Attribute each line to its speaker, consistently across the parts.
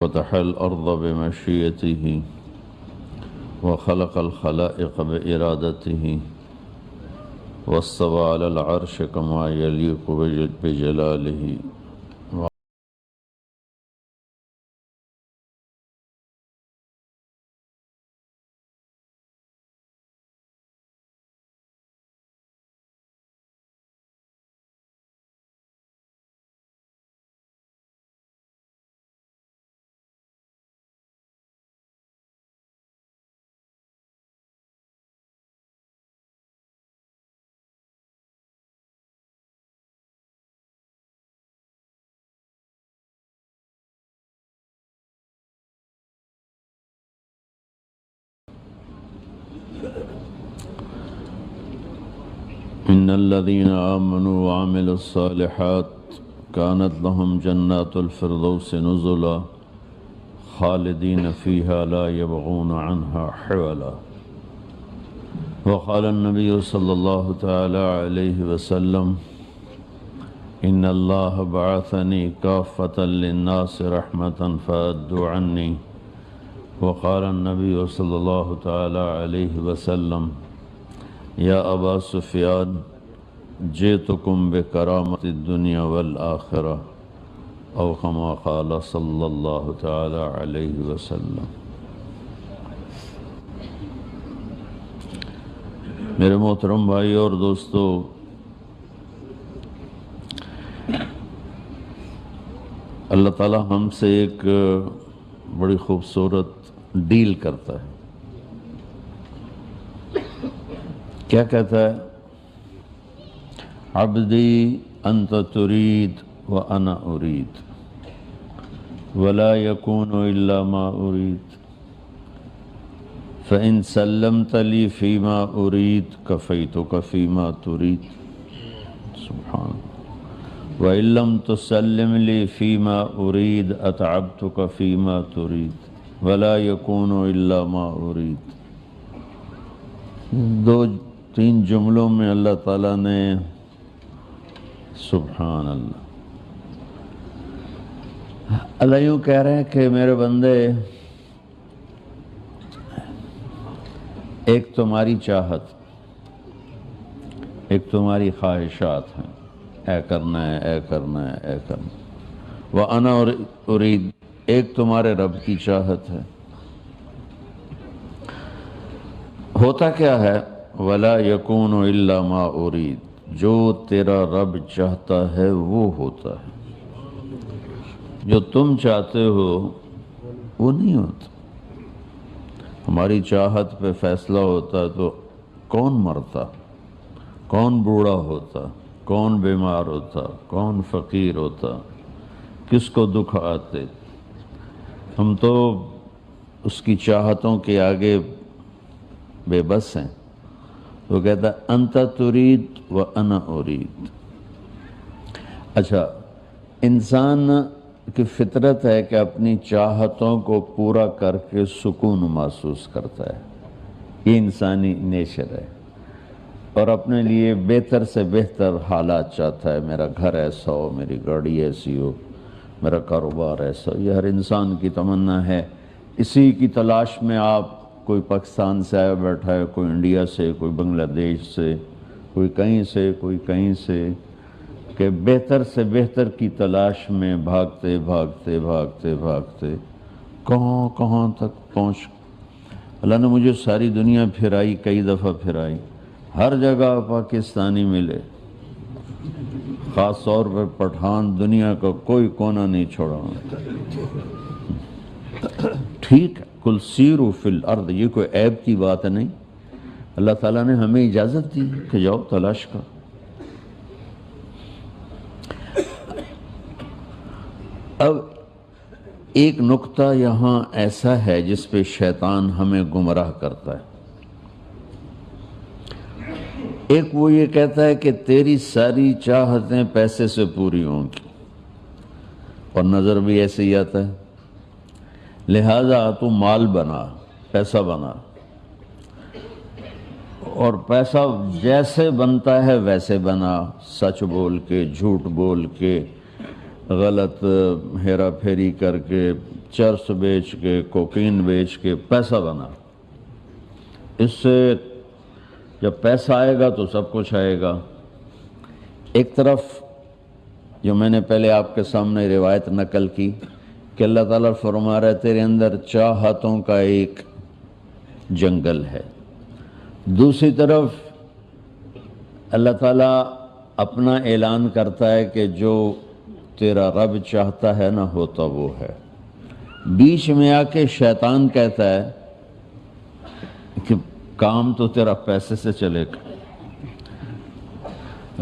Speaker 1: فتح الأرض بمشيئته وخلق الخلائق بإرادته واستوى على العرش كما يليق بجلاله. إن الذين آمنوا وعملوا الصالحات كانت لهم جنات الفردوس نزلا خالدين فيها لا يبغون عنها حولا. وقال النبي صلى الله تعالى عليه وسلم إن الله بعثني كافة للناس رحمة فأدوا عني. وقال النبي صلى الله تعالى عليه وسلم یا ابا سفیان جئتکم بکرامت الدنیا والآخرہ او کما قال صلی اللہ تعالی علیہ وسلم. میرے محترم بھائی اور دوستو، اللہ تعالی ہم سے ایک بڑی خوبصورت ڈیل کرتا ہے. کیا کہتا ہے؟ عبدی انت ترید وانا ارید ولا يكون الا ما ارید فان سلمت لي فيما ارید كفيتك فيما ترید. سبحان اللہ. وان لم تسلم لي فيما ارید اتعبتك فيما ترید ولا يكون الا ما ارید. تین جملوں میں اللہ تعالیٰ نے سبحان اللہ اللہ یوں کہہ رہے ہیں کہ میرے بندے، ایک تمہاری چاہت، ایک تمہاری خواہشات ہیں، اے کرنا ہے، اے کرنا ہے، اے کرنا ہے. وَأَنَا أُرِيد، ایک تمہارے رب کی چاہت ہے. ہوتا کیا ہے؟ وَلَا يَكُونُ إِلَّا مَا أُرِيد، جو تیرا رب چاہتا ہے وہ ہوتا ہے، جو تم چاہتے ہو وہ نہیں ہوتا. ہماری چاہت پہ فیصلہ ہوتا تو کون مرتا، کون بوڑھا ہوتا، کون بیمار ہوتا، کون فقیر ہوتا، کس کو دکھ آتے. ہم تو اس کی چاہتوں کے آگے بے بس ہیں. وہ کہتا ہے انت ترید و انا ارید. اچھا، انسان کی فطرت ہے کہ اپنی چاہتوں کو پورا کر کے سکون محسوس کرتا ہے. یہ انسانی نیچر ہے، اور اپنے لیے بہتر سے بہتر حالات چاہتا ہے. میرا گھر ایسا ہو، میری گاڑی ایسی ہو، میرا کاروبار ایسا ہو. یہ ہر انسان کی تمنا ہے. اسی کی تلاش میں آپ، کوئی پاکستان سے آیا بیٹھا ہے، کوئی انڈیا سے، کوئی بنگلہ دیش سے، کوئی کہیں سے، کوئی کہیں سے، کہ بہتر سے بہتر کی تلاش میں بھاگتے بھاگتے بھاگتے بھاگتے کہاں کہاں تک پہنچ. اللہ نے مجھے ساری دنیا پھرائی، کئی دفعہ پھرائی، ہر جگہ پاکستانی ملے، خاص طور پر پٹھان، دنیا کا کوئی کونا نہیں چھوڑا. ٹھیک ہے، کل سیرو فی الارض، یہ کوئی عیب کی بات نہیں. اللہ تعالیٰ نے ہمیں اجازت دی کہ جاؤ تلاش کرو. اب ایک نقطہ یہاں ایسا ہے جس پہ شیطان ہمیں گمراہ کرتا ہے. ایک وہ یہ کہتا ہے کہ تیری ساری چاہتیں پیسے سے پوری ہوں گی، اور نظر بھی ایسے ہی آتا ہے. لہذا تو مال بنا، پیسہ بنا، اور پیسہ جیسے بنتا ہے ویسے بنا. سچ بول کے، جھوٹ بول کے، غلط ہیرا پھیری کر کے، چرس بیچ کے کوکین بیچ کے پیسہ بنا. اس سے جب پیسہ آئے گا تو سب کچھ آئے گا. ایک طرف جو میں نے پہلے آپ کے سامنے روایت نقل کی کہ اللہ تعالیٰ فرما رہے تیرے اندر چاہتوں کا ایک جنگل ہے. دوسری طرف اللہ تعالیٰ اپنا اعلان کرتا ہے کہ جو تیرا رب چاہتا ہے نہ ہوتا وہ ہے. بیچ میں آ کے شیطان کہتا ہے کہ کام تو تیرا پیسے سے چلے گا.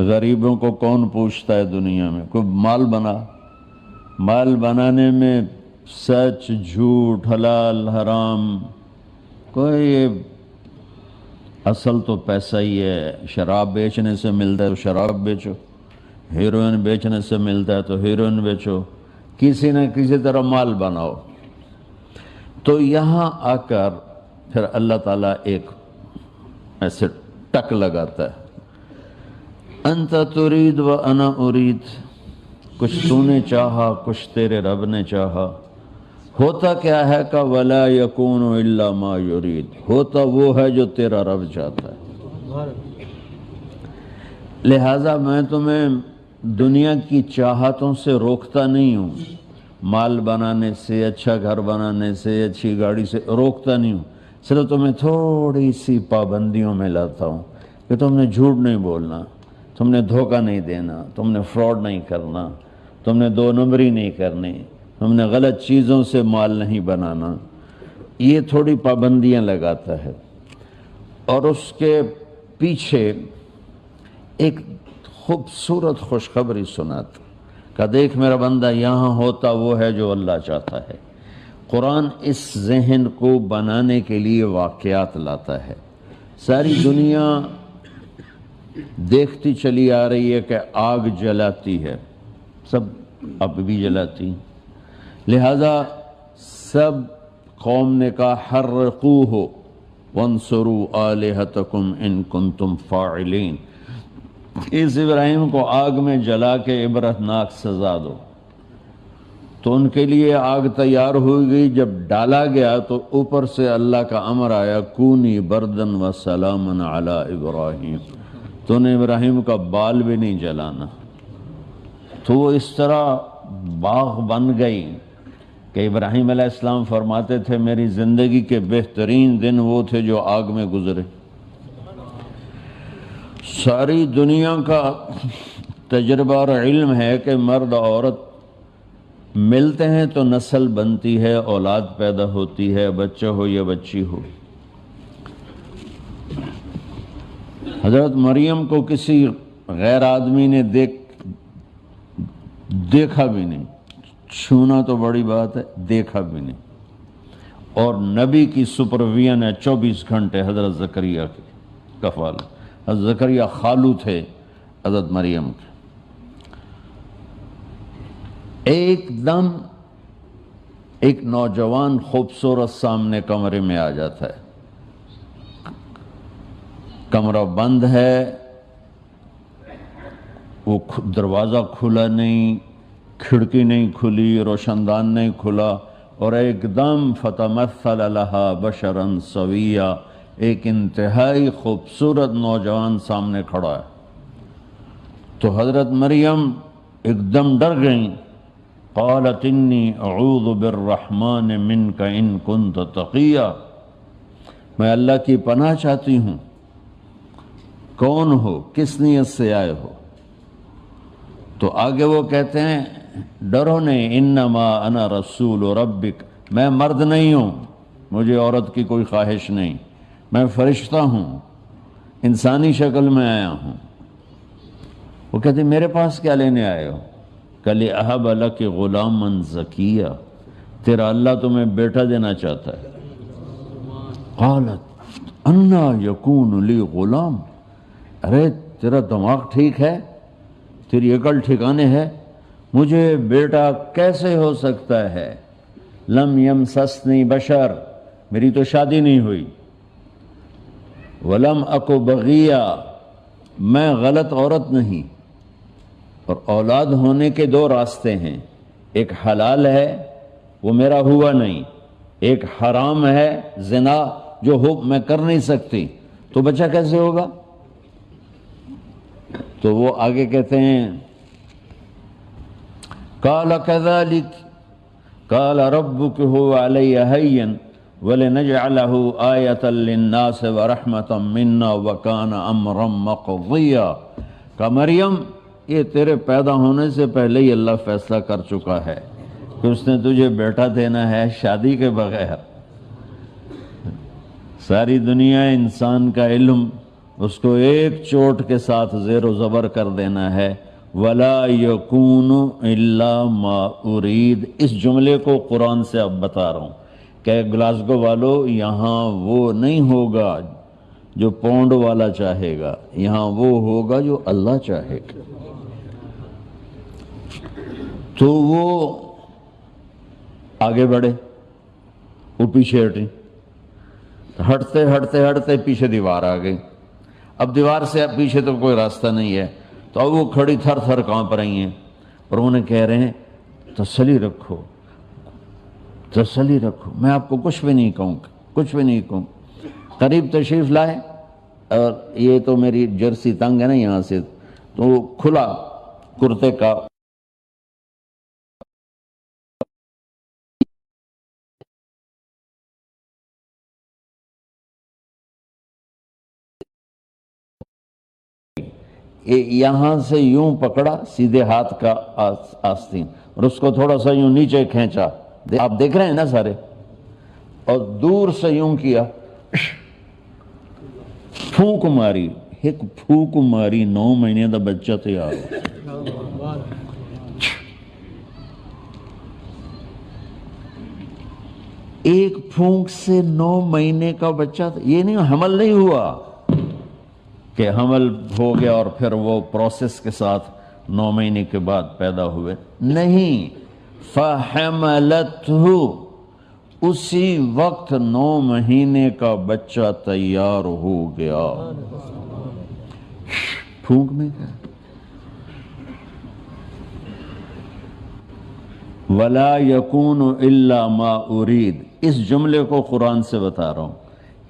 Speaker 1: غریبوں کو کون پوچھتا ہے دنیا میں؟ کوئی مال بنا. مال بنانے میں سچ جھوٹ حلال حرام کوئی، اصل تو پیسہ ہی ہے. شراب بیچنے سے ملتا ہے تو شراب بیچو، ہیروئن بیچنے سے ملتا ہے تو ہیروئن بیچو، کسی نہ کسی طرح مال بناؤ. تو یہاں آ کر پھر اللہ تعالیٰ ایک ایسے ٹک لگاتا ہے، انت ترید و انا ارید. کچھ تو نے چاہا کچھ تیرے رب نے چاہا. ہوتا کیا ہے کہ ولا یکون الا ما یرید، ہوتا وہ ہے جو تیرا رب چاہتا ہے. لہٰذا میں تمہیں دنیا کی چاہتوں سے روکتا نہیں ہوں، مال بنانے سے، اچھا گھر بنانے سے، اچھی گاڑی سے روکتا نہیں ہوں. صرف تمہیں تھوڑی سی پابندیوں میں لاتا ہوں کہ تم نے جھوٹ نہیں بولنا، تم نے دھوکہ نہیں دینا، تم نے فراڈ نہیں کرنا، تم نے دو نمبری نہیں کرنی، تم نے غلط چیزوں سے مال نہیں بنانا. یہ تھوڑی پابندیاں لگاتا ہے. اور اس کے پیچھے ایک خوبصورت خوشخبری سناتا کہ دیکھ میرا بندہ، یہاں ہوتا وہ ہے جو اللہ چاہتا ہے. قرآن اس ذہن کو بنانے کے لیے واقعات لاتا ہے. ساری دنیا دیکھتی چلی آ رہی ہے کہ آگ جلاتی ہے، سب اب بھی جلاتی. لہذا سب قوم نے کہا حرقوہ وانصروا آلہتکم ان کنتم فاعلین. اس ابراہیم کو آگ میں جلا کے عبرتناک سزا دو. تو ان کے لیے آگ تیار ہوئی گئی. جب ڈالا گیا تو اوپر سے اللہ کا امر آیا کونی بردن و سلامن علی ابراہیم. تو نے ابراہیم کا بال بھی نہیں جلانا. تو وہ اس طرح باغ بن گئی کہ ابراہیم علیہ السلام فرماتے تھے میری زندگی کے بہترین دن وہ تھے جو آگ میں گزرے. ساری دنیا کا تجربہ اور علم ہے کہ مرد اور عورت ملتے ہیں تو نسل بنتی ہے، اولاد پیدا ہوتی ہے، بچہ ہو یا بچی ہو. حضرت مریم کو کسی غیر آدمی نے دیکھا بھی نہیں، چھونا تو بڑی بات ہے، دیکھا بھی نہیں. اور نبی کی سپرویژن ہے 24 گھنٹے حضرت زکریا کی کفالت. حضرت زکریا خالو تھے حضرت مریم کے. ایک دم ایک نوجوان خوبصورت سامنے کمرے میں آ جاتا ہے. کمرہ بند ہے، وہ دروازہ کھلا نہیں، کھڑکی نہیں کھلی، روشن دان نہیں کھلا، اور ایک دم فتمثل لہا بشرا سویا، ایک انتہائی خوبصورت نوجوان سامنے کھڑا ہے. تو حضرت مریم ایک دم ڈر گئیں. قالت انی اعوذ بالرحمن منک ان کنت تقیا، میں اللہ کی پناہ چاہتی ہوں. کون ہو؟ کس نیت سے آئے ہو؟ تو آگے وہ کہتے ہیں ڈرو نہیں، انما انا رسول ربک، میں مرد نہیں ہوں، مجھے عورت کی کوئی خواہش نہیں، میں فرشتہ ہوں، انسانی شکل میں آیا ہوں. وہ کہتے ہیں میرے پاس کیا لینے آئے ہو؟ کلی اہب لک غلاما زکیہ، تیرا اللہ تمہیں بیٹا دینا چاہتا ہے. قالت انا یکون لی غلام، ارے تیرا دماغ ٹھیک ہے، تیری عقل ٹھکانے ہے، مجھے بیٹا کیسے ہو سکتا ہے؟ لم یمسسنی بشر، میری تو شادی نہیں ہوئی. ولم اکو بغیہ، میں غلط عورت نہیں. اور اولاد ہونے کے دو راستے ہیں، ایک حلال ہے وہ میرا ہوا نہیں، ایک حرام ہے زنا جو ہو میں کر نہیں سکتی، تو بچہ کیسے ہوگا؟ تو وہ آگے کہتے ہیں قال كذلك قال ربك هو علي هين وَلِنَجْعَلَهُ آيَةً لِلنَّاسِ وَرَحْمَةً مِنَّا وَكَانَ أَمْرًا مَقْضِيًّا کہ مریم یہ تیرے پیدا ہونے سے پہلے ہی اللہ فیصلہ کر چکا ہے کہ اس نے تجھے بیٹا دینا ہے شادی کے بغیر۔ ساری دنیا انسان کا علم اس کو ایک چوٹ کے ساتھ زیر و زبر کر دینا ہے، وَلَا يَكُونُ إِلَّا مَا أُرِيد۔ اس جملے کو قرآن سے اب بتا رہا ہوں کہ گلاسگو والو یہاں وہ نہیں ہوگا جو پونڈ والا چاہے گا، یہاں وہ ہوگا جو اللہ چاہے گا۔ تو وہ آگے بڑھے، وہ پیچھے ہٹیں، ہٹتے ہٹتے ہٹتے پیچھے دیوار آ گئی۔ اب دیوار سے اب پیچھے تو کوئی راستہ نہیں ہے، تو اب وہ کھڑی تھر تھر کانپ رہی ہیں اور انہیں کہہ رہے ہیں تسلی رکھو، تسلی رکھو، میں آپ کو کچھ بھی نہیں کہوں گا، کچھ بھی نہیں کہوں۔ قریب تشریف لائے، اور یہ تو میری جرسی تنگ ہے نا یہاں سے، تو کھلا کرتے کا یہاں سے یوں پکڑا سیدھے ہاتھ کا آستین، اور اس کو تھوڑا سا یوں نیچے کھینچا، آپ دیکھ رہے ہیں نا سارے، اور دور سے یوں کیا، پھونک ماری، ایک پھونک ماری، 9 مہینے دا بچہ تیار ہو۔ ایک پھونک سے 9 مہینے کا بچہ، یہ نہیں حمل نہیں ہوا کہ حمل ہو گیا اور پھر وہ پروسیس کے ساتھ 9 مہینے کے بعد پیدا ہوئے، نہیں، فَحَمَلَتْهُ، اسی وقت 9 مہینے کا بچہ تیار ہو گیا۔ پھونک میں کیا؟ وَلَا يَكُونُ إِلَّا مَا أُرِيد، اس جملے کو قرآن سے بتا رہا ہوں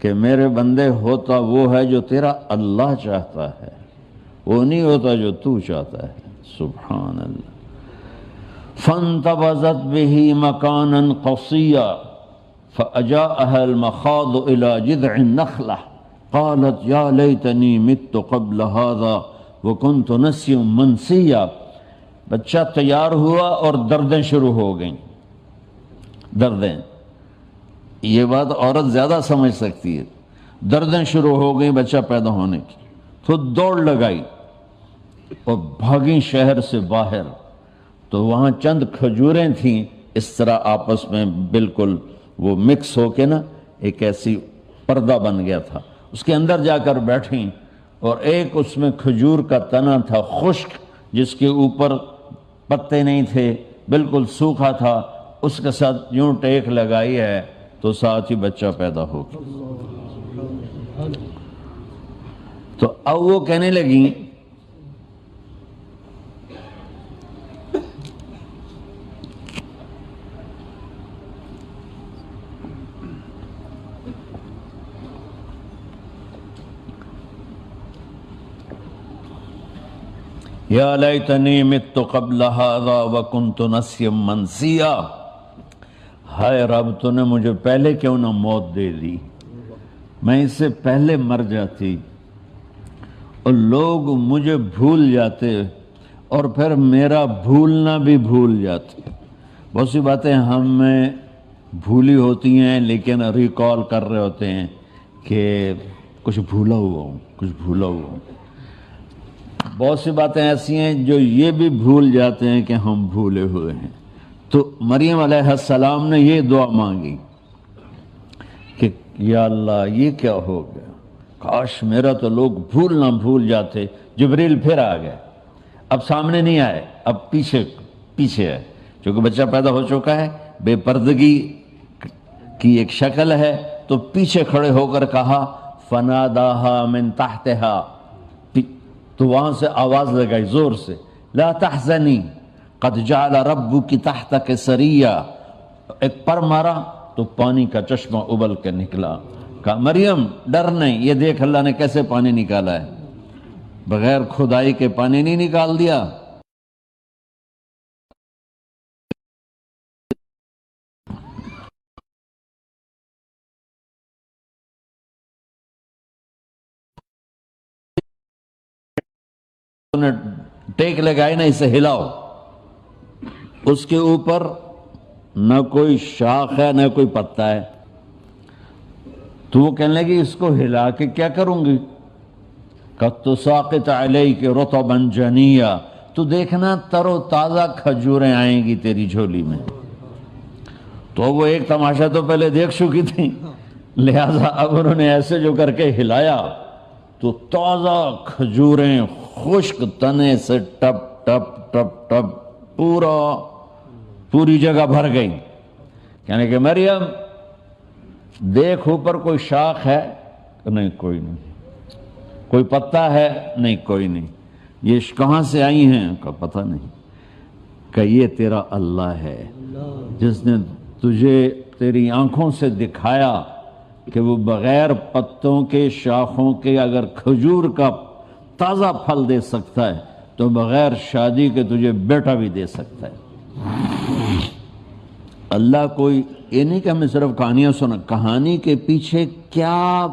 Speaker 1: کہ میرے بندے ہوتا وہ ہے جو تیرا اللہ چاہتا ہے، وہ نہیں ہوتا جو تو چاہتا ہے۔ سبحان اللہ۔ فَانْتَبَذَتْ بِهِ مَكَانًا قَصِيًّا فَأَجَاءَهَا الْمَخَاضُ إِلَى جِذْعِ النَّخْلَةِ قَالَتْ يَا لَيْتَنِي مِتُّ قَبْلَ هَذَا وَكُنْتُ نَسْيًّا مَنْسِيًّا، بچہ تیار ہوا اور دردیں شروع ہو گئیں، دردیں، یہ بات عورت زیادہ سمجھ سکتی ہے، دردیں شروع ہو گئیں بچہ پیدا ہونے کی، تو دوڑ لگائی اور بھاگیں شہر سے باہر، تو وہاں چند کھجوریں تھیں، اس طرح آپس میں بالکل وہ مکس ہو کے نا ایک ایسی پردہ بن گیا تھا، اس کے اندر جا کر بیٹھیں، اور ایک اس میں کھجور کا تنا تھا خشک، جس کے اوپر پتے نہیں تھے، بالکل سوکھا تھا، اس کے ساتھ یوں ٹیک لگائی ہے تو ساتھ ہی بچہ پیدا ہو گیا۔ تو اب وہ کہنے لگیں یا لیتنی مت قبل ھذا وکنت نسیا منسیا، ہائے رب تو نے مجھے پہلے کیوں نہ موت دے دی، میں اس سے پہلے مر جاتی، اور لوگ مجھے بھول جاتے اور پھر میرا بھولنا بھی بھول جاتے۔ بہت سی باتیں ہمیں بھولی ہوتی ہیں لیکن ریکال کر رہے ہوتے ہیں کہ کچھ بھولا ہوا ہوں، کچھ بھولا ہوا ہوں۔ بہت سی باتیں ایسی ہیں جو یہ بھی بھول جاتے ہیں کہ ہم بھولے ہوئے ہیں۔ تو مریم علیہ السلام نے یہ دعا مانگی کہ یا اللہ یہ کیا ہو گیا، کاش میرا تو لوگ بھول نہ بھول جاتے۔ جبریل پھر آ گئے، اب سامنے نہیں آئے، اب پیچھے ہے، چونکہ بچہ پیدا ہو چکا ہے، بے پردگی کی ایک شکل ہے، تو پیچھے کھڑے ہو کر کہا فَنَادَاهَا مِن تَحْتِهَا، تو وہاں سے آواز لگائی زور سے، لا تحزنی قد جعل ربک تحتک سریا، ایک پر مارا تو پانی کا چشمہ ابل کے نکلا. کہا مریم ڈر نہیں، یہ دیکھ اللہ نے کیسے پانی نکالا ہے، بغیر کھدائی کے پانی نہیں نکال دیا. ٹیک لگائی نا، اسے ہلاؤ. اس کے اوپر نہ کوئی شاخ ہے نہ کوئی پتا ہے. تو وہ کہنے لگی اس کو ہلا کے کیا کروں گی؟ قد تساقط علیک رطبا جنیا، تو دیکھنا تر و تازہ کھجوریں آئیں گی تیری جھولی میں. تو وہ ایک تماشا تو پہلے دیکھ چکی تھی، لہذا اب انہوں نے ایسے جو کر کے ہلایا تو تازہ کھجوریں خشک تنے سے ٹپ ٹپ ٹپ ٹپ پوری جگہ بھر گئی. کہنے کہ مریم دیکھ اوپر کوئی شاخ ہے؟ نہیں کوئی نہیں. کوئی پتا ہے؟ نہیں کوئی نہیں. یہ کہاں سے آئی ہیں؟ کا پتہ نہیں. کہ یہ تیرا اللہ ہے جس نے تجھے تیری آنکھوں سے دکھایا کہ وہ بغیر پتوں کے شاخوں کے اگر کھجور کا تازہ پھل دے سکتا ہے تو بغیر شادی کے تجھے بیٹا بھی دے سکتا ہے. اللہ کوئی یہ نہیں کہ ہمیں صرف کہانیاں سنا، کہانی کے پیچھے کیا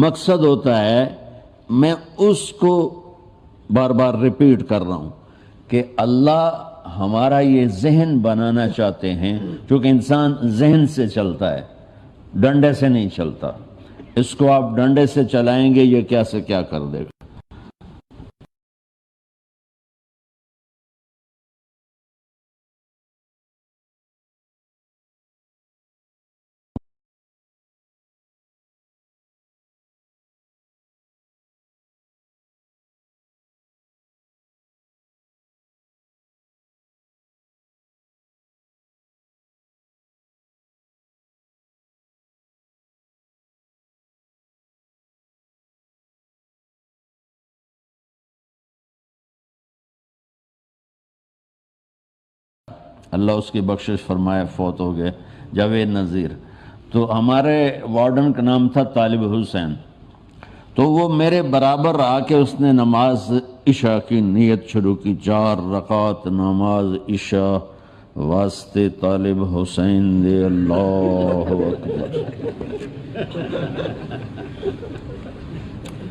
Speaker 1: مقصد ہوتا ہے میں اس کو بار بار ریپیٹ کر رہا ہوں کہ اللہ ہمارا یہ ذہن بنانا چاہتے ہیں، کیونکہ انسان ذہن سے چلتا ہے، ڈنڈے سے نہیں چلتا. اس کو آپ ڈنڈے سے چلائیں گے یہ کیا سے کیا کر دے گا. اللہ اس کی بخشش فرمائے، فوت ہو گئے جاوید نذیر. تو ہمارے وارڈن کا نام تھا طالب حسین. تو وہ میرے برابر آ کے اس نے نماز عشاء کی نیت شروع کی. 4 رکعت نماز عشاء واسطے طالب حسین دے اللہ اکبر.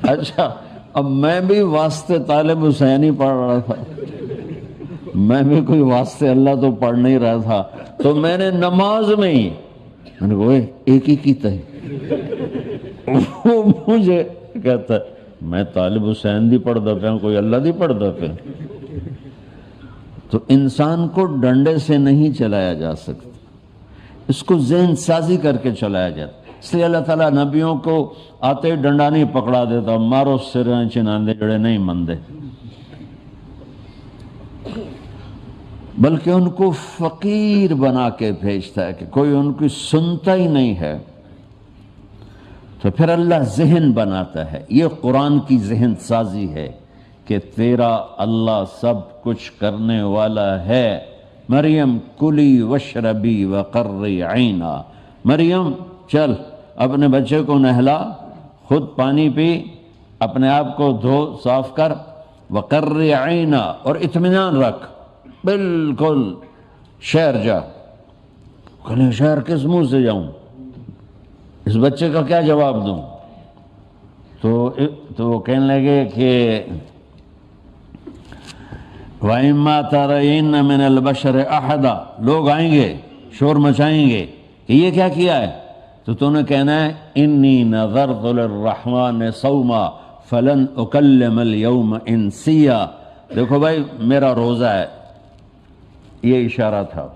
Speaker 1: اچھا اب میں بھی واسطے طالب حسین ہی پڑھ رہا تھا، میں بھی کوئی واسطے اللہ تو پڑھ نہیں رہا تھا. تو میں نے نماز میں ہی میں نے کہا ایک ہی کیتا ہے. وہ مجھے کہتا ہے میں طالب حسین دی پڑھتا پہ کوئی اللہ دی پڑھتا پہ. تو انسان کو ڈنڈے سے نہیں چلایا جا سکتا، اس کو ذہن سازی کر کے چلایا جاتا. اس لیے اللہ تعالیٰ نبیوں کو آتے ڈنڈا نہیں پکڑا دیتا، مارو سریں چناندے جڑے نہیں مندے، بلکہ ان کو فقیر بنا کے بھیجتا ہے کہ کوئی ان کی سنتا ہی نہیں ہے. تو پھر اللہ ذہن بناتا ہے. یہ قرآن کی ذہن سازی ہے کہ تیرا اللہ سب کچھ کرنے والا ہے. مریم کلی وشربی وقرری عینا، مریم چل اپنے بچے کو نہلا، خود پانی پی، اپنے آپ کو دھو صاف کر، وقرری عینا اور اطمینان رکھ، بالکل شہر جا. کہنے شہر کس منہ سے جاؤں، اس بچے کا کیا جواب دوں؟ تو وہ کہنے لگے کہ وَإِمَّا تَرَيِنَّ مِنَ الْبَشَرِ أَحَدًا، لوگ آئیں گے شور مچائیں گے کہ یہ کیا کیا ہے، تو نے کہنا ہے انی نذرت للرحمن صوما فلن اکلم اليوم انسیا. دیکھو بھائی میرا روزہ ہے، یہ اشارہ تھا.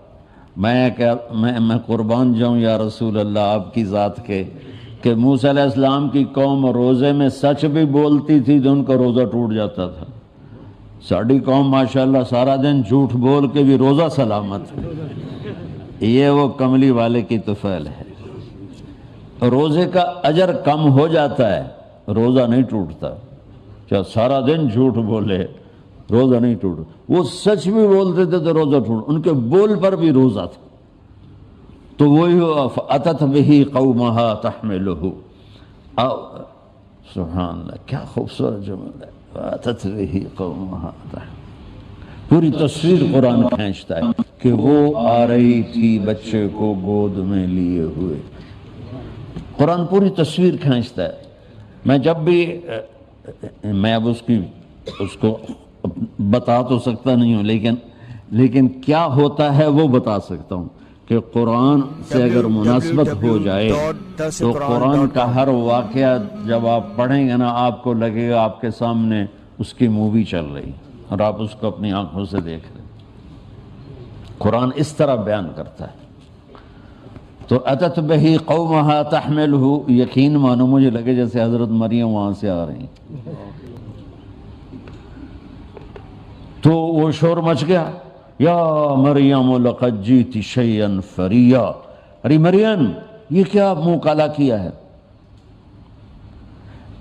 Speaker 1: میں قربان جاؤں یا رسول اللہ آپ کی ذات کے کہ موسیٰ علیہ السلام کی قوم روزے میں سچ بھی بولتی تھی تو ان کا روزہ ٹوٹ جاتا تھا. ساڑھی قوم ماشاءاللہ سارا دن جھوٹ بول کے بھی روزہ سلامت ہے. یہ وہ کملی والے کی طفیل ہے. روزے کا اجر کم ہو جاتا ہے، روزہ نہیں ٹوٹتا. چاہے سارا دن جھوٹ بولے روزہ نہیں ٹوٹتا. وہ سچ بھی بولتے تھے تو روزہ ٹوٹ، ان کے بول پر بھی روزہ تھا. تو وہی اتت بہ قومہا تحملہ، سبحان اللہ کیا خوبصورت جملہ ہے، اتت بہ قومہا تحملہ، پوری تصویر قرآن کھینچتا ہے کہ وہ آ رہی تھی بچے کو گود میں لیے ہوئے، قرآن پوری تصویر کھینچتا ہے۔ میں جب بھی میں اب اس کو بتا تو سکتا نہیں ہوں، لیکن کیا ہوتا ہے وہ بتا سکتا ہوں کہ قرآن سے اگر مناسبت ہو جائے تو قرآن کا ہر واقعہ جب آپ پڑھیں گے نا آپ کو لگے گا آپ کے سامنے اس کی مووی چل رہی اور آپ اس کو اپنی آنکھوں سے دیکھ رہے ہیں۔ قرآن اس طرح بیان کرتا ہے۔ تو اتت بہ قومہا تحملہ، یقین مانو مجھے لگے جیسے حضرت مریم وہاں سے آ رہی ہیں۔ تو وہ شور مچ گیا، یا مریم لقد جئت شیئا فریا، ارے مریم یہ کیا منہ کالا کیا ہے۔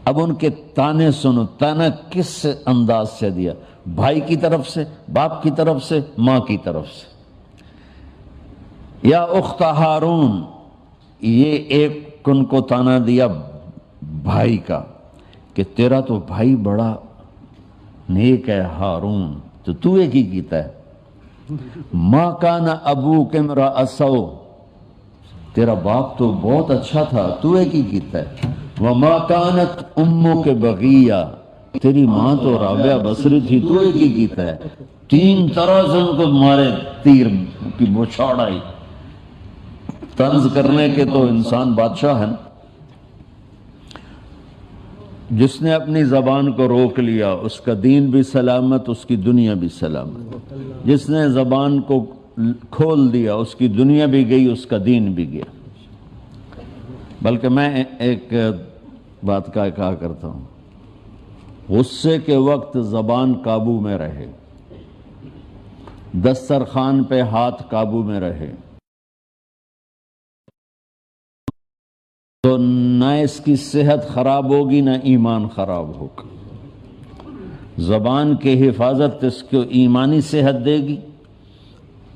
Speaker 1: اب ان کے تانے سنو، تانا کس انداز سے دیا، بھائی کی طرف سے، باپ کی طرف سے، ماں کی طرف سے۔ یا اخت ہارون، یہ ایک ان کو تانا دیا بھائی کا کہ تیرا تو بھائی بڑا نیک ہے ہارون، تو ایک ہی کیتا ہے۔ ما کان ابوک امرأ سوء، تیرا باپ تو بہت اچھا تھا، تو ایک ہی کیتا ہے۔ وما کانت امک بغیہ، تیری ماں تو رابعہ بصری تھی، تو ایک ہی کیتا ہے۔ تین طرح سے ان کو مارے، تیر کی بچھاڑ آئی۔ طنز کرنے کے تو انسان بادشاہ ہے نا۔ جس نے اپنی زبان کو روک لیا اس کا دین بھی سلامت، اس کی دنیا بھی سلامت۔ جس نے زبان کو کھول دیا اس کی دنیا بھی گئی، اس کا دین بھی گیا۔ بلکہ میں ایک بات کہا کرتا ہوں، غصے کے وقت زبان قابو میں رہے، دسترخوان پہ ہاتھ قابو میں رہے تو نہ اس کی صحت خراب ہوگی نہ ایمان خراب ہوگا۔ زبان کی حفاظت اس کو ایمانی صحت دے گی،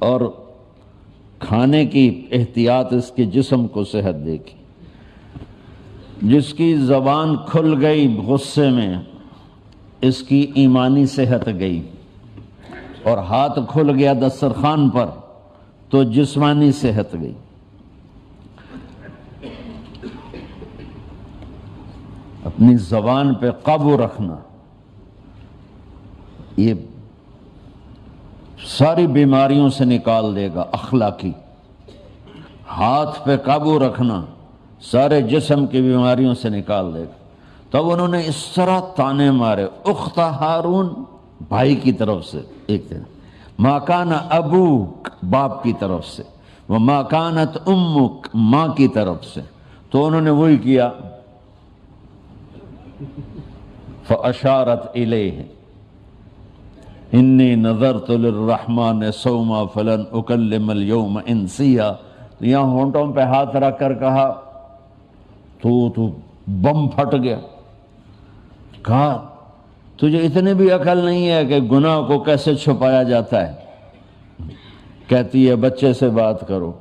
Speaker 1: اور کھانے کی احتیاط اس کے جسم کو صحت دے گی۔ جس کی زبان کھل گئی غصے میں اس کی ایمانی صحت گئی، اور ہاتھ کھل گیا دسترخوان پر تو جسمانی صحت گئی۔ اپنی زبان پہ قابو رکھنا یہ ساری بیماریوں سے نکال دے گا، اخلاقی۔ ہاتھ پہ قابو رکھنا سارے جسم کی بیماریوں سے نکال دے گا۔ تب انہوں نے اس طرح تانے مارے، اخت ہارون بھائی کی طرف سے ایک دن، ما کان ابوک باپ کی طرف سے، وما کانت امک ماں کی طرف سے۔ تو انہوں نے وہی کیا، فاشارت الیہ انی نذرت للرحمن صوما فلن اکلم اليوم انسیا۔ یہاں ہونٹوں پہ ہاتھ رکھ کر کہا تو بم پھٹ گیا۔ کہا تجھے اتنے بھی عقل نہیں ہے کہ گناہ کو کیسے چھپایا جاتا ہے؟ کہتی ہے بچے سے بات کرو،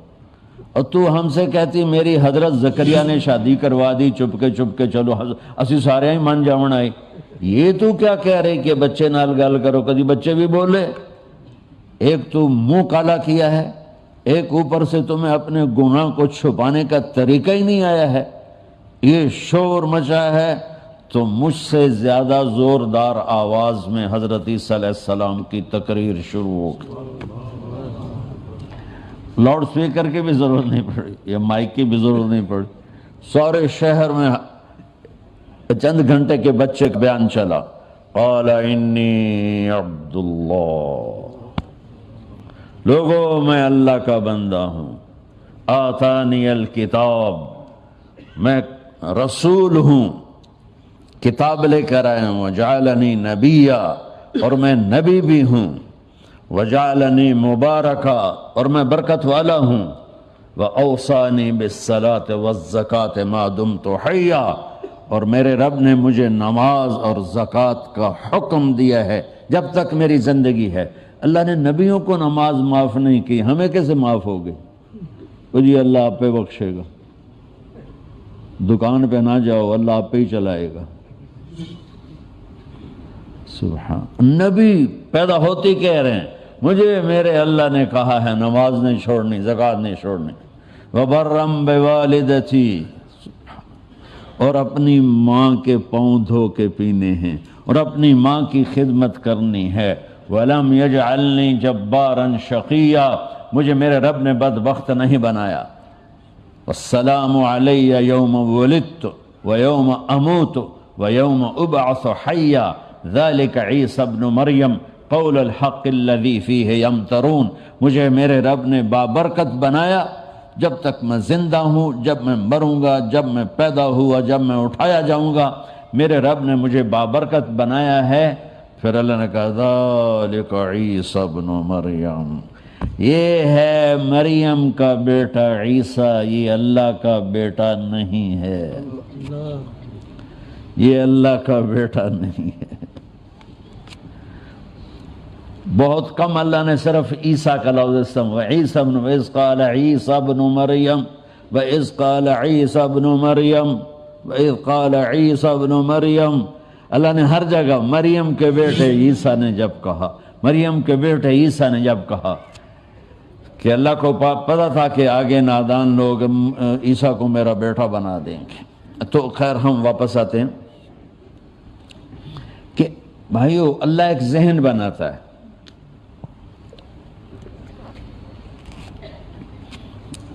Speaker 1: اور تو ہم سے کہتی میری حضرت زکریا نے شادی کروا دی چپ کے چلو اسی سارے ہی من جاون آئے۔ یہ تو کیا کہہ رہے کہ بچے نال گل کرو، کدی بچے بھی بولے؟ ایک تو منہ کالا کیا ہے، ایک اوپر سے تمہیں اپنے گناہ کو چھپانے کا طریقہ ہی نہیں آیا ہے۔ یہ شور مچا ہے تو مجھ سے زیادہ زوردار آواز میں حضرت عیسیٰ علیہ السلام کی تقریر شروع ہو گئی۔ لاؤڈ سپیکر کی بھی ضرورت نہیں پڑی یا مائک کی بھی ضرورت نہیں پڑی، سارے شہر میں چند گھنٹے کے بچے کا بیان چلا۔ قال انی عبد اللہ، لوگوں میں اللہ کا بندہ ہوں، آتانی الکتاب، میں رسول ہوں، کتاب لے کر آیا ہوں، وجعلنی نبیا، اور میں نبی بھی ہوں، وجعلنی مبارکا، اور میں برکت والا ہوں، وأوصانی بالصلاة والزکاة ما دمت حیا، اور میرے رب نے مجھے نماز اور زکوٰۃ کا حکم دیا ہے جب تک میری زندگی ہے۔ اللہ نے نبیوں کو نماز معاف نہیں کی، ہمیں کیسے معاف ہو گئی؟ وہ جی اللہ آپ پہ بخشے گا، دکان پہ نہ جاؤ، اللہ آپ پہ ہی چلائے گا۔ سبحان، نبی پیدا ہوتے کہہ رہے ہیں مجھے میرے اللہ نے کہا ہے نماز نہیں چھوڑنی، زکوٰۃ نہیں چھوڑنی، وبرم بوالدتی، اور اپنی ماں کے پاؤں دھو کے پینے ہیں، اور اپنی ماں کی خدمت کرنی ہے۔ وَلَمْ يَجْعَلْنِي جَبَّارًا شَقِيًّا، مجھے میرے رب نے بدبخت نہیں بنایا۔ وَالسَّلَامُ عَلَيَّ يَوْمَ وُلِدتُّ وَيَوْمَ أَمُوتُ وَيَوْمَ أُبْعَثُ حَيًّا ذَلِكَ عِيسَى ابْنُ مَرْيَمَ قَوْلُ الْحَقِّ الَّذِي فِيهِ يَمْتَرُونَ، مجھے میرے رب نے بابرکت بنایا، جب تک میں زندہ ہوں، جب میں مروں گا، جب میں پیدا ہوا، جب میں اٹھایا جاؤں گا، میرے رب نے مجھے بابرکت بنایا ہے۔ پھر اللہ نے کہا ذَلِكَ عِيسَى ابْنُ مَرْيَمَ، یہ ہے مریم کا بیٹا عیسیٰ، یہ اللہ کا بیٹا نہیں ہے، یہ اللہ کا بیٹا نہیں ہے۔ بہت کم اللہ نے صرف عیسیٰ کا لفظ استعمال، وعیسیٰ ابن، وَإِذْ قَالَ عِيسَى ابْنُ مَرْيَمَ وَإِذْ قَالَ عِيسَى ابْنُ مَرْيَمَ وَإِذْ قَالَ عِيسَى ابْنُ مَرْيَمَ، اللہ نے ہر جگہ مریم کے بیٹے عیسیٰ نے جب کہا، مریم کے بیٹے عیسیٰ نے جب کہا، کہ اللہ کو پتہ تھا کہ آگے نادان لوگ عیسیٰ کو میرا بیٹا بنا دیں گے۔ تو خیر ہم واپس آتے ہیں کہ بھائیو اللہ ایک ذہن بناتا ہے،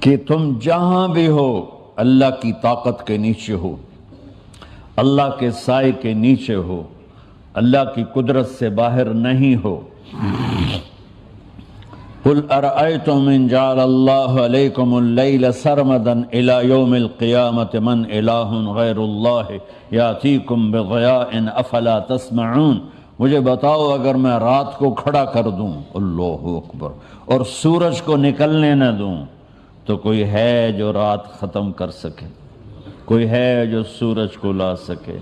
Speaker 1: کہ تم جہاں بھی ہو اللہ کی طاقت کے نیچے ہو، اللہ کے سائے کے نیچے ہو، اللہ کی قدرت سے باہر نہیں ہو۔ قُلْ أَرَأَيْتُمْ إِنْ جَعَلَ اللَّهُ عَلَيْكُمُ اللَّيْلَ سَرْمَدًا إِلَى يَوْمِ الْقِيَامَةِ مَنْ إِلَٰهٌ غَيْرُ اللَّهِ يَأْتِيكُمْ بِضِيَاءٍ أَفَلَا تَسْمَعُونَ، مجھے بتاؤ اگر میں رات کو کھڑا کر دوں، اللہ اکبر، اور سورج کو نکلنے نہ دوں، تو کوئی ہے جو رات ختم کر سکے؟ کوئی ہے جو سورج کو لا سکے؟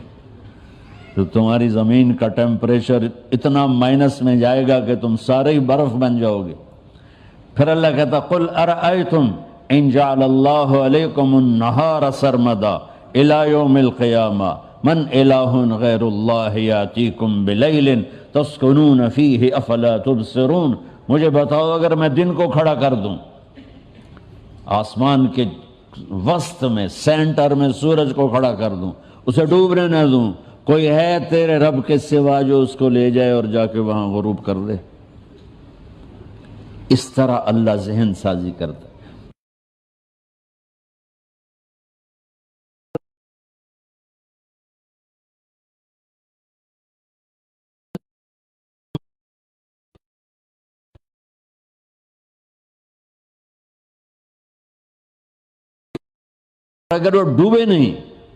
Speaker 1: تو تمہاری زمین کا ٹیمپریچر اتنا مائنس میں جائے گا کہ تم سارے ہی برف بن جاؤ گے۔ پھر اللہ کہتا قُلْ أَرَأَيْتُمْ إِنْ جَعَلَ اللَّهُ عَلَيْكُمُ النَّهَارَ سَرْمَدًا إِلَى يَوْمِ الْقِيَامَةِ مَنْ إِلَٰهٌ غَيْرُ اللَّهِ يَأْتِيكُمْ بِلَيْلٍ تَسْكُنُونَ فِيهِ أَفَلَا تُبْصِرُونَ، مجھے بتاؤ اگر میں دن کو کھڑا کر دوں، آسمان کے وسط میں سینٹر میں سورج کو کھڑا کر دوں، اسے ڈوبنے نہ دوں، کوئی ہے تیرے رب کے سوا جو اس کو لے جائے اور جا کے وہاں غروب کر دے؟ اس طرح اللہ ذہن سازی کرتا ہے۔ اگر وہ ڈوبے نہیں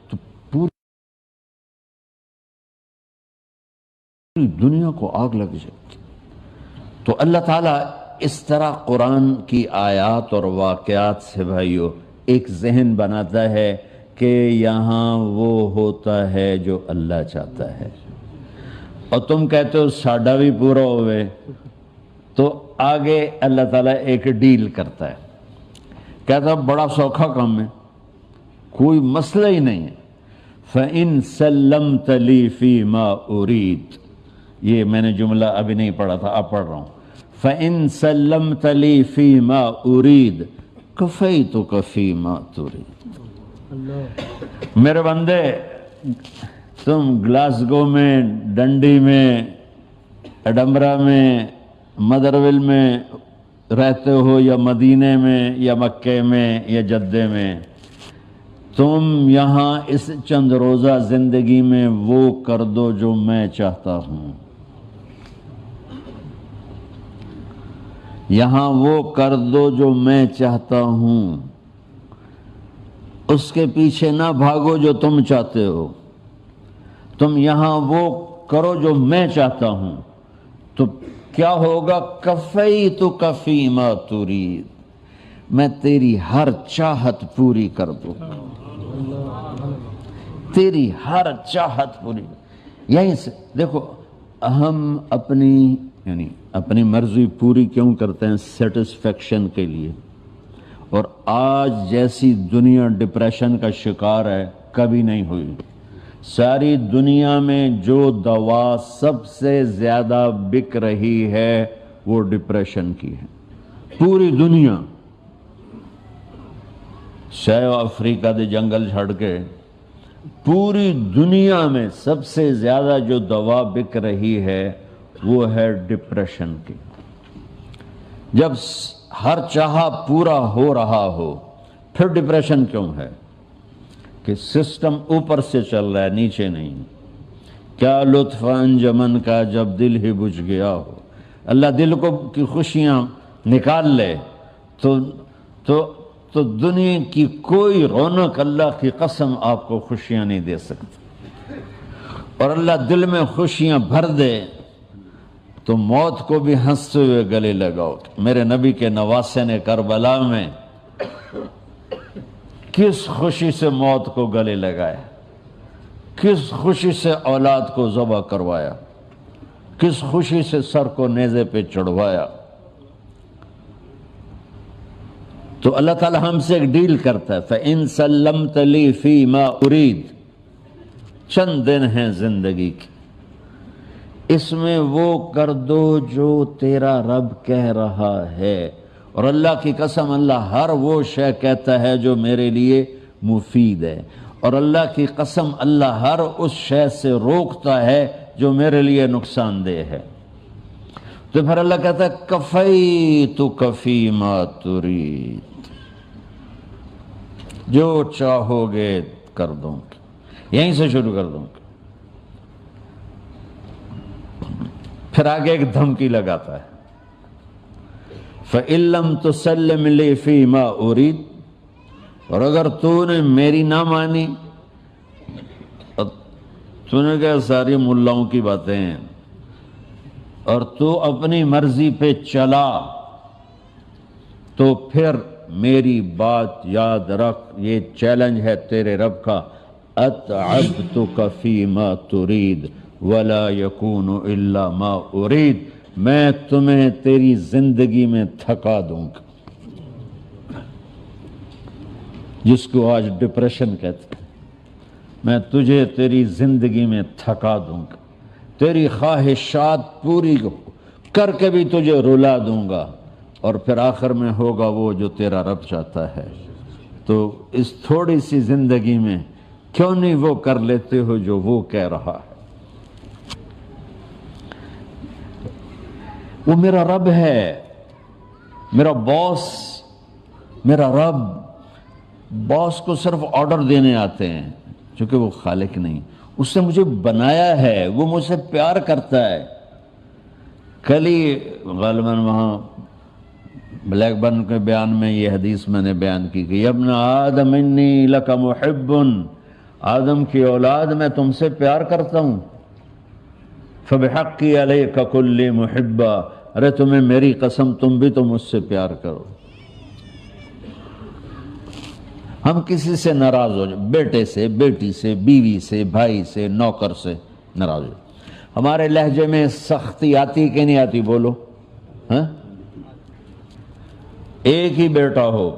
Speaker 1: تو پوری دنیا کو آگ لگ جائے۔ تو اللہ تعالیٰ اس طرح قرآن کی آیات اور واقعات سے بھائیو ایک ذہن بناتا ہے کہ یہاں وہ ہوتا ہے جو اللہ چاہتا ہے، اور تم کہتے ہو ساڈا بھی پورا ہوئے، تو آگے اللہ تعالیٰ ایک ڈیل کرتا ہے، کہتا بڑا سوکھا کام ہے، کوئی مسئلہ ہی نہیں ہے۔ فَإِن سَلَّمْتَ لِي فِي مَا أُرِيدُ، یہ میں نے جملہ ابھی نہیں پڑھا تھا، اب پڑھ رہا ہوں۔ فَإِن سَلَّمْتَ لِي فِي مَا أُرِيدُ كَفَيْتُكَ فِي مَا تُرِيدُ، میرے بندے تم گلاسگو میں، ڈنڈی میں، ایڈمبرا میں، مدرویل میں رہتے ہو، یا مدینے میں، یا مکے میں، یا جدے میں، تم یہاں اس چند روزہ زندگی میں وہ کر دو جو میں چاہتا ہوں، یہاں وہ کر دو جو میں چاہتا ہوں، اس کے پیچھے نہ بھاگو جو تم چاہتے ہو، تم یہاں وہ کرو جو میں چاہتا ہوں، تو کیا ہوگا؟ کفیتک فی ما ترید، میں تیری ہر چاہت پوری کر دوں، تیری ہر چاہت پوری۔ یہیں سے دیکھو ہم اپنی مرضی پوری کیوں کرتے ہیں؟ سیٹسفیکشن کے لیے، اور آج جیسی دنیا ڈپریشن کا شکار ہے کبھی نہیں ہوئی۔ ساری دنیا میں جو دوا سب سے زیادہ بک رہی ہے وہ ڈپریشن کی ہے، پوری دنیا، سیو افریقہ دے جنگل چھڑ کے پوری دنیا میں سب سے زیادہ جو دوا بک رہی ہے وہ ہے ڈپریشن کی۔ جب ہر چاہا پورا ہو رہا ہو پھر ڈپریشن کیوں ہے؟ کہ سسٹم اوپر سے چل رہا ہے، نیچے نہیں۔ کیا لطف انجمن کا جب دل ہی بجھ گیا ہو۔ اللہ دل کو کی خوشیاں نکال لے تو دنیا کی کوئی رونق اللہ کی قسم آپ کو خوشیاں نہیں دے سکتی، اور اللہ دل میں خوشیاں بھر دے تو موت کو بھی ہنستے ہوئے گلے لگاؤ۔ میرے نبی کے نواسے نے کربلا میں کس خوشی سے موت کو گلے لگایا، کس خوشی سے اولاد کو ذبح کروایا، کس خوشی سے سر کو نیزے پہ چڑھوایا۔ تو اللہ تعالی ہم سے ایک ڈیل کرتا ہے، فَإِن سَلَّمْتَ لِي فِي مَا أُرِيد، چند دن ہیں زندگی کی، اس میں وہ کر دو جو تیرا رب کہہ رہا ہے۔ اور اللہ کی قسم اللہ ہر وہ شے کہتا ہے جو میرے لیے مفید ہے، اور اللہ کی قسم اللہ ہر اس شے سے روکتا ہے جو میرے لیے نقصان دہ ہے۔ تو پھر اللہ کہتا ہے کفیتک فی ما ترید، جو چاہو گے کر دوں گا، یہیں سے شروع کر دوں گا۔ پھر آگے ایک دھمکی لگاتا ہے، فَإِن لَّمْ تُسَلِّمْ لِي فِي مَا أُرِيدُ، اور اگر تو نے میری نہ مانی، تو نے کہا ساری ملاؤں کی باتیں ہیں، اور تو اپنی مرضی پہ چلا، تو پھر میری بات یاد رکھ، یہ چیلنج ہے تیرے رب کا، أَتْعَبْتُكَ فِي مَا تُرِيدُ وَلَا يَكُونُ إِلَّا مَا أُرِيدُ، میں تمہیں تیری زندگی میں تھکا دوں گا، جس کو آج ڈپریشن کہتے ہیں۔ میں تجھے تیری زندگی میں تھکا دوں گا، تیری خواہشات پوری کر کے بھی تجھے رلا دوں گا، اور پھر آخر میں ہوگا وہ جو تیرا رب چاہتا ہے۔ تو اس تھوڑی سی زندگی میں کیوں نہیں وہ کر لیتے ہو جو وہ کہہ رہا ہے؟ وہ میرا رب ہے، میرا باس، میرا رب۔ باس کو صرف آرڈر دینے آتے ہیں، چونکہ وہ خالق نہیں، اس نے مجھے بنایا ہے، وہ مجھ سے پیار کرتا ہے۔ کل ہی غالباً وہاں بلیک برن کے بیان میں یہ حدیث میں نے بیان کی کہ ابن آدم انی لک محب، آدم کی اولاد میں تم سے پیار کرتا ہوں، فبحقی علیک کل محبا، ارے تمہیں میری قسم تم بھی تو مجھ سے پیار کرو۔ ہم کسی سے ناراض ہو جائیں، بیٹے سے، بیٹی سے، بیوی سے، بھائی سے، نوکر سے ناراض ہو، ہمارے لہجے میں سختی آتی کہ نہیں آتی؟ بولو ہاں؟ ایک ہی بیٹا ہو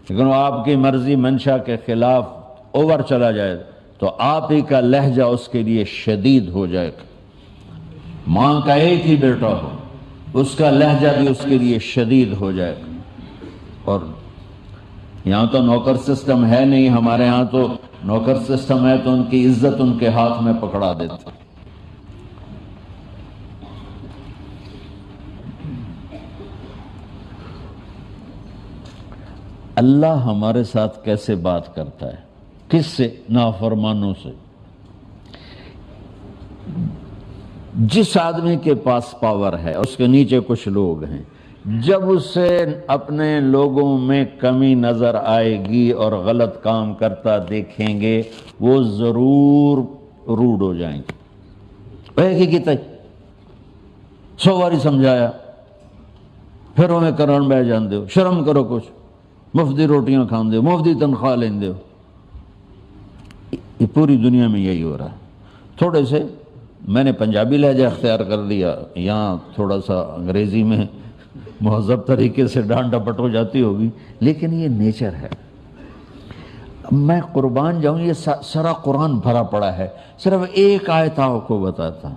Speaker 1: لیکن وہ آپ کی مرضی منشا کے خلاف اوور چلا جائے تو آپ ہی کا لہجہ اس کے لیے شدید ہو جائے گا۔ ماں کا ایک ہی بیٹا ہو، اس کا لہجہ بھی اس کے لیے شدید ہو جائے گا۔ اور یہاں تو نوکر سسٹم ہے نہیں، ہمارے ہاں تو نوکر سسٹم ہے تو ان کی عزت ان کے ہاتھ میں پکڑا دیتے۔ اللہ ہمارے ساتھ کیسے بات کرتا ہے؟ کس سے؟ نافرمانوں سے۔ جس آدمی کے پاس پاور ہے، اس کے نیچے کچھ لوگ ہیں، جب اسے اپنے لوگوں میں کمی نظر آئے گی اور غلط کام کرتا دیکھیں گے، وہ ضرور روڈ ہو جائیں گے۔ ایک ہی کیتا 100 باری سمجھایا، پھر انہیں کرن بہ جان دے، شرم کرو، کچھ مفتی روٹیاں کھان دے، مفتی تنخواہ لین دے۔ یہ پوری دنیا میں یہی ہو رہا ہے۔ تھوڑے سے میں نے پنجابی لہجہ اختیار کر لیا، یہاں تھوڑا سا انگریزی میں مہذب طریقے سے ڈانٹ ڈپٹ ہو جاتی ہوگی، لیکن یہ نیچر ہے۔ میں قربان جاؤں، یہ سارا قرآن بھرا پڑا ہے، صرف ایک آیت آپ کو بتاتا ہوں۔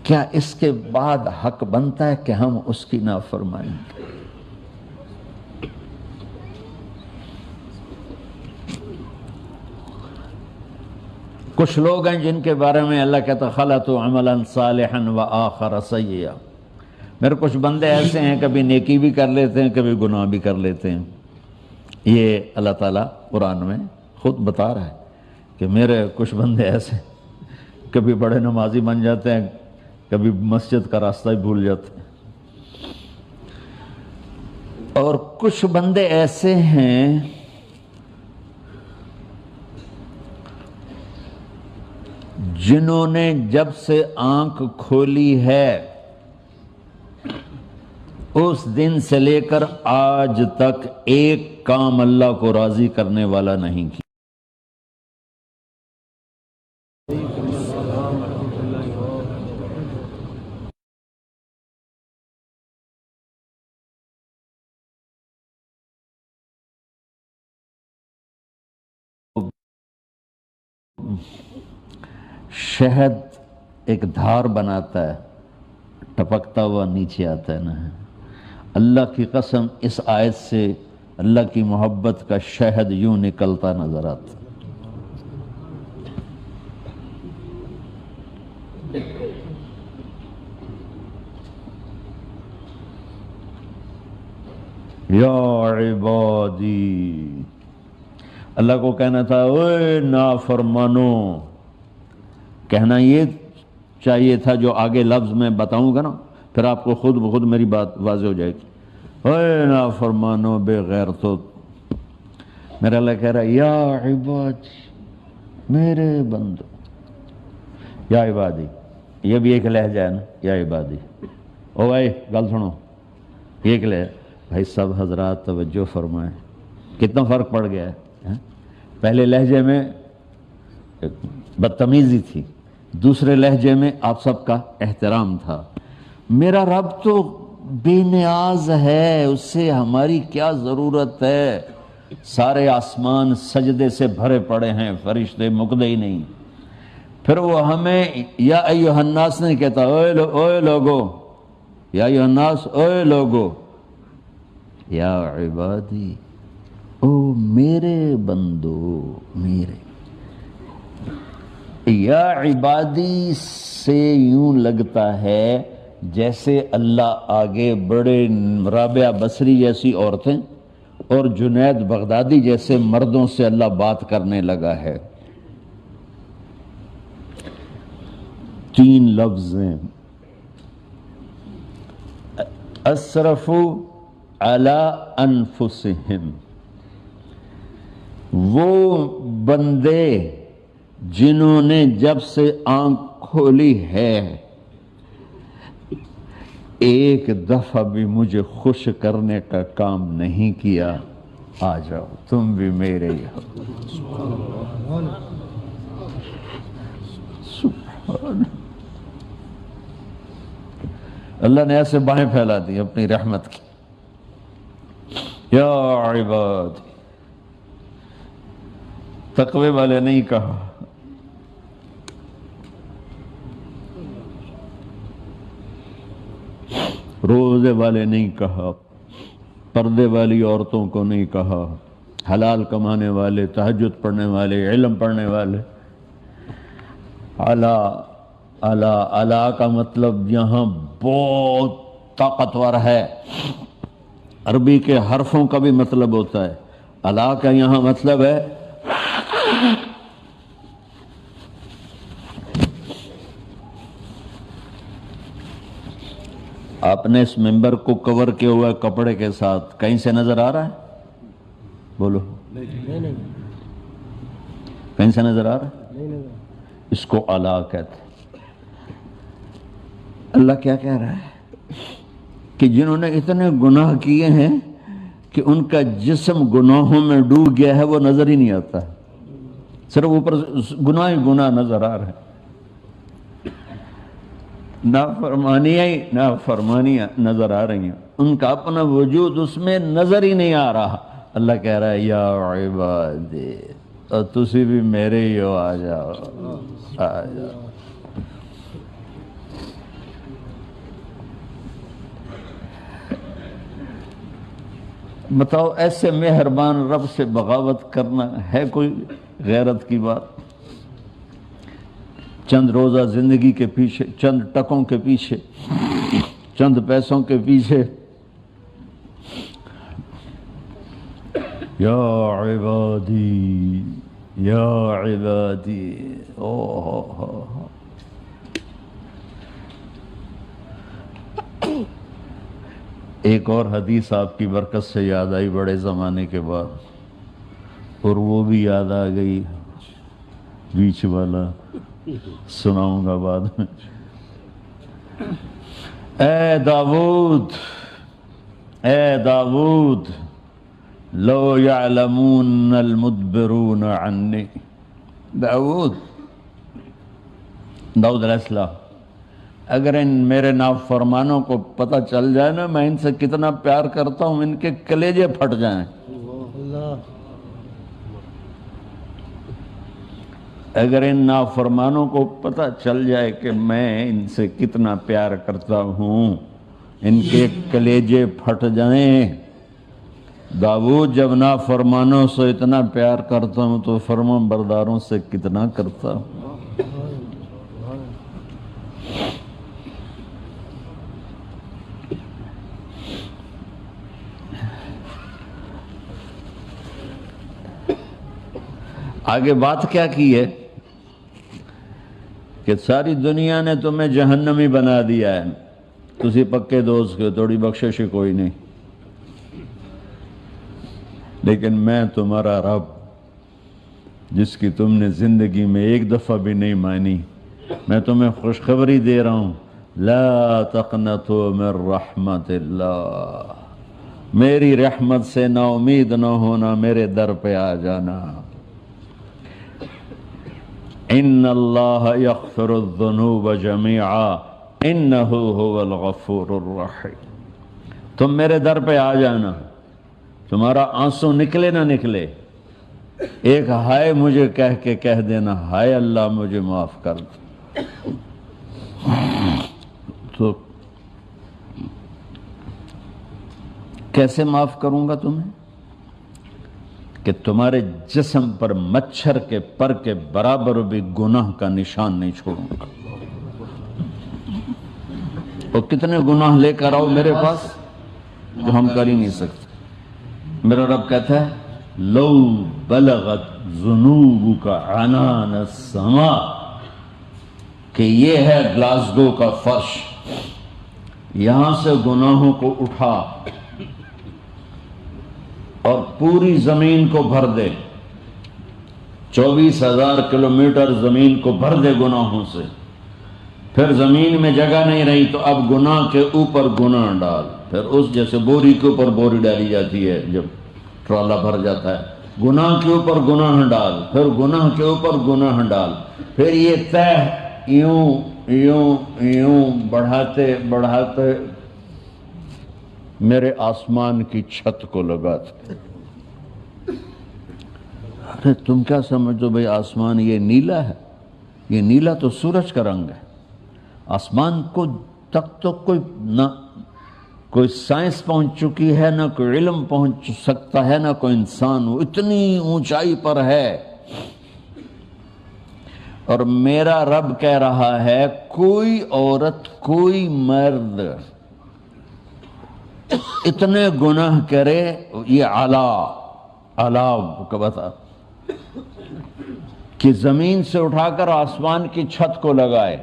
Speaker 1: کیا اس کے بعد حق بنتا ہے کہ ہم اس کی نافرمانی کریں؟ کچھ لوگ ہیں جن کے بارے میں اللہ کہتا خلطوا عملا صالحا وآخر سیئا، میرے کچھ بندے ایسے ہیں کبھی نیکی بھی کر لیتے ہیں کبھی گناہ بھی کر لیتے ہیں۔ یہ اللہ تعالیٰ قرآن میں خود بتا رہا ہے کہ میرے کچھ بندے ایسے کبھی بڑے نمازی بن جاتے ہیں، کبھی مسجد کا راستہ ہی بھول جاتے ہیں، اور کچھ بندے ایسے ہیں جنہوں نے جب سے آنکھ کھولی ہے اس دن سے لے کر آج تک ایک کام اللہ کو راضی کرنے والا نہیں کیا۔ شہد ایک دھار بناتا ہے، ٹپکتا ہوا نیچے آتا ہے نا۔ اللہ کی قسم اس آیت سے اللہ کی محبت کا شہد یوں نکلتا نظر آتا۔ یا عبادی، اللہ کو کہنا تھا اوے نافرمانو، کہنا یہ چاہیے تھا جو آگے لفظ میں بتاؤں گا نا، پھر آپ کو خود بخود میری بات واضح ہو جائے گی۔ اوے نافرمانو بے غیرتو، میرا اللہ کہہ رہا ہے یا عبادی، میرے بندو، یا عبادی، یہ بھی ایک لہجہ ہے نا، یا عبادی۔ او بھائی گل سنو، یہ ایک لہجہ، بھائی سب حضرات توجہ فرمائیں، کتنا فرق پڑ گیا ہے۔ پہلے لہجے میں بدتمیزی تھی، دوسرے لہجے میں آپ سب کا احترام تھا۔ میرا رب تو بے نیاز ہے، اس سے ہماری کیا ضرورت ہے، سارے آسمان سجدے سے بھرے پڑے ہیں، فرشتے مکدے ہی نہیں۔ پھر وہ ہمیں یا ایھا الناس نہیں کہتا، اوے لوگو، یا ایھا الناس، اوے لوگو، یا عبادی، او میرے بندو، میرے۔ یا عبادی سے یوں لگتا ہے جیسے اللہ آگے بڑے رابعہ بصری جیسی عورتیں اور جنید بغدادی جیسے مردوں سے اللہ بات کرنے لگا ہے۔ تین لفظ ہیں، اسرفوا علی انفسہم، وہ بندے جنہوں نے جب سے آنکھ کھولی ہے ایک دفعہ بھی مجھے خوش کرنے کا کام نہیں کیا، آ جاؤ تم بھی میرے ہی ہو۔ سبحان اللہ نے ایسے بائیں پھیلا دی اپنی رحمت کی۔ یا عباد، تقوی والے نہیں کہا، روزے والے نہیں کہا، پردے والی عورتوں کو نہیں کہا، حلال کمانے والے، تہجد پڑھنے والے، علم پڑھنے والے۔ اعلیٰ کا مطلب یہاں بہت طاقتور ہے، عربی کے حرفوں کا بھی مطلب ہوتا ہے۔ اعلیٰ کا یہاں مطلب ہے آپ نے اس ممبر کو کور کیا ہوا ہے کپڑے کے ساتھ، کہیں سے نظر آ رہا ہے؟ بولو، کہیں سے نظر آ رہا ہے؟ اس کو اعلیٰ کہتے ہیں۔ اللہ کیا کہہ رہا ہے کہ جنہوں نے اتنے گناہ کیے ہیں کہ ان کا جسم گناہوں میں ڈوب گیا ہے، وہ نظر ہی نہیں آتا، صرف اوپر گناہ ہی گناہ نظر آ رہے ہیں۔ نافرمانیاں نظر آ رہی ہیں، ان کا اپنا وجود اس میں نظر ہی نہیں آ رہا۔ اللہ کہہ رہا ہے یا عبادی، اور تسی بھی میرے ہی ہو، آ جاؤ آ جاؤ۔ بتاؤ ایسے مہربان رب سے بغاوت کرنا ہے کوئی غیرت کی بات؟ چند روزہ زندگی کے پیچھے، چند ٹکوں کے پیچھے، چند پیسوں کے پیچھے، یا عبادی یا عبادی، ایک اور حدیث آپ کی برکت سے یاد آئی بڑے زمانے کے بعد، اور وہ بھی یاد آ گئی، بیچ والا سناؤں گا بعد میں۔ اے داود لو یعلمون المدبرون عنی، داود علیہ السلام، اگر ان میرے نافرمانوں کو پتہ چل جائے نا میں ان سے کتنا پیار کرتا ہوں، ان کے کلیجے پھٹ جائیں۔ اگر ان نافرمانوں کو پتہ چل جائے کہ میں ان سے کتنا پیار کرتا ہوں، ان کے کلیجے پھٹ جائیں۔ داؤد جب نافرمانوں سے اتنا پیار کرتا ہوں تو فرمان برداروں سے کتنا کرتا ہوں۔ آگے بات کیا کی ہے کہ ساری دنیا نے تمہیں جہنمی بنا دیا ہے، تسی پکے دوست کے، تھوڑی بخشش کوئی نہیں، لیکن میں تمہارا رب جس کی تم نے زندگی میں ایک دفعہ بھی نہیں مانی، میں تمہیں خوشخبری دے رہا ہوں، لا تقنطوا من رحمت اللہ، میری رحمت سے نا امید نہ ہونا، میرے در پہ آ جانا۔ ان اللہ یغفر الذنوب جميعا انہ هو الغفور الرحیم، تم میرے در پہ آ جانا، تمہارا آنسو نکلے نہ نکلے، ایک ہائے مجھے کہہ دینا، ہائے اللہ مجھے معاف کر دو۔ تو کیسے معاف کروں گا تمہیں؟ کہ تمہارے جسم پر مچھر کے پر کے برابر بھی گناہ کا نشان نہیں چھوڑوں گا۔ اور کتنے گناہ لے کر آؤ میرے پاس جو ہم کر ہی نہیں سکتے۔ میرا رب کہتا ہے لو بلغت ذنوبک عنان السماء، کہ یہ ہے گلاسگو کا فرش، یہاں سے گناہوں کو اٹھا اور پوری زمین کو بھر دے، 24,000 کلومیٹر زمین کو بھر دے گناہوں سے، پھر زمین میں جگہ نہیں رہی تو اب گناہ کے اوپر گناہ ڈال، پھر اس جیسے بوری کے اوپر بوری ڈالی جاتی ہے جب ٹرالا بھر جاتا ہے، گناہ کے اوپر گناہ ڈال، پھر گناہ کے اوپر گناہ ڈال، پھر یہ تہ یوں یوں یوں بڑھاتے بڑھاتے میرے آسمان کی چھت کو لگاتے۔ ارے تم کیا سمجھو بھئی آسمان یہ نیلا ہے؟ یہ نیلا تو سورج کا رنگ ہے۔ آسمان کو تک تو کوئی سائنس پہنچ چکی ہے، نہ کوئی علم پہنچ سکتا ہے، نہ کوئی انسان، وہ اتنی اونچائی پر ہے۔ اور میرا رب کہہ رہا ہے کوئی عورت کوئی مرد اتنے گناہ کرے، یہ اعلیٰ کو بتا کہ زمین سے اٹھا کر آسمان کی چھت کو لگائے،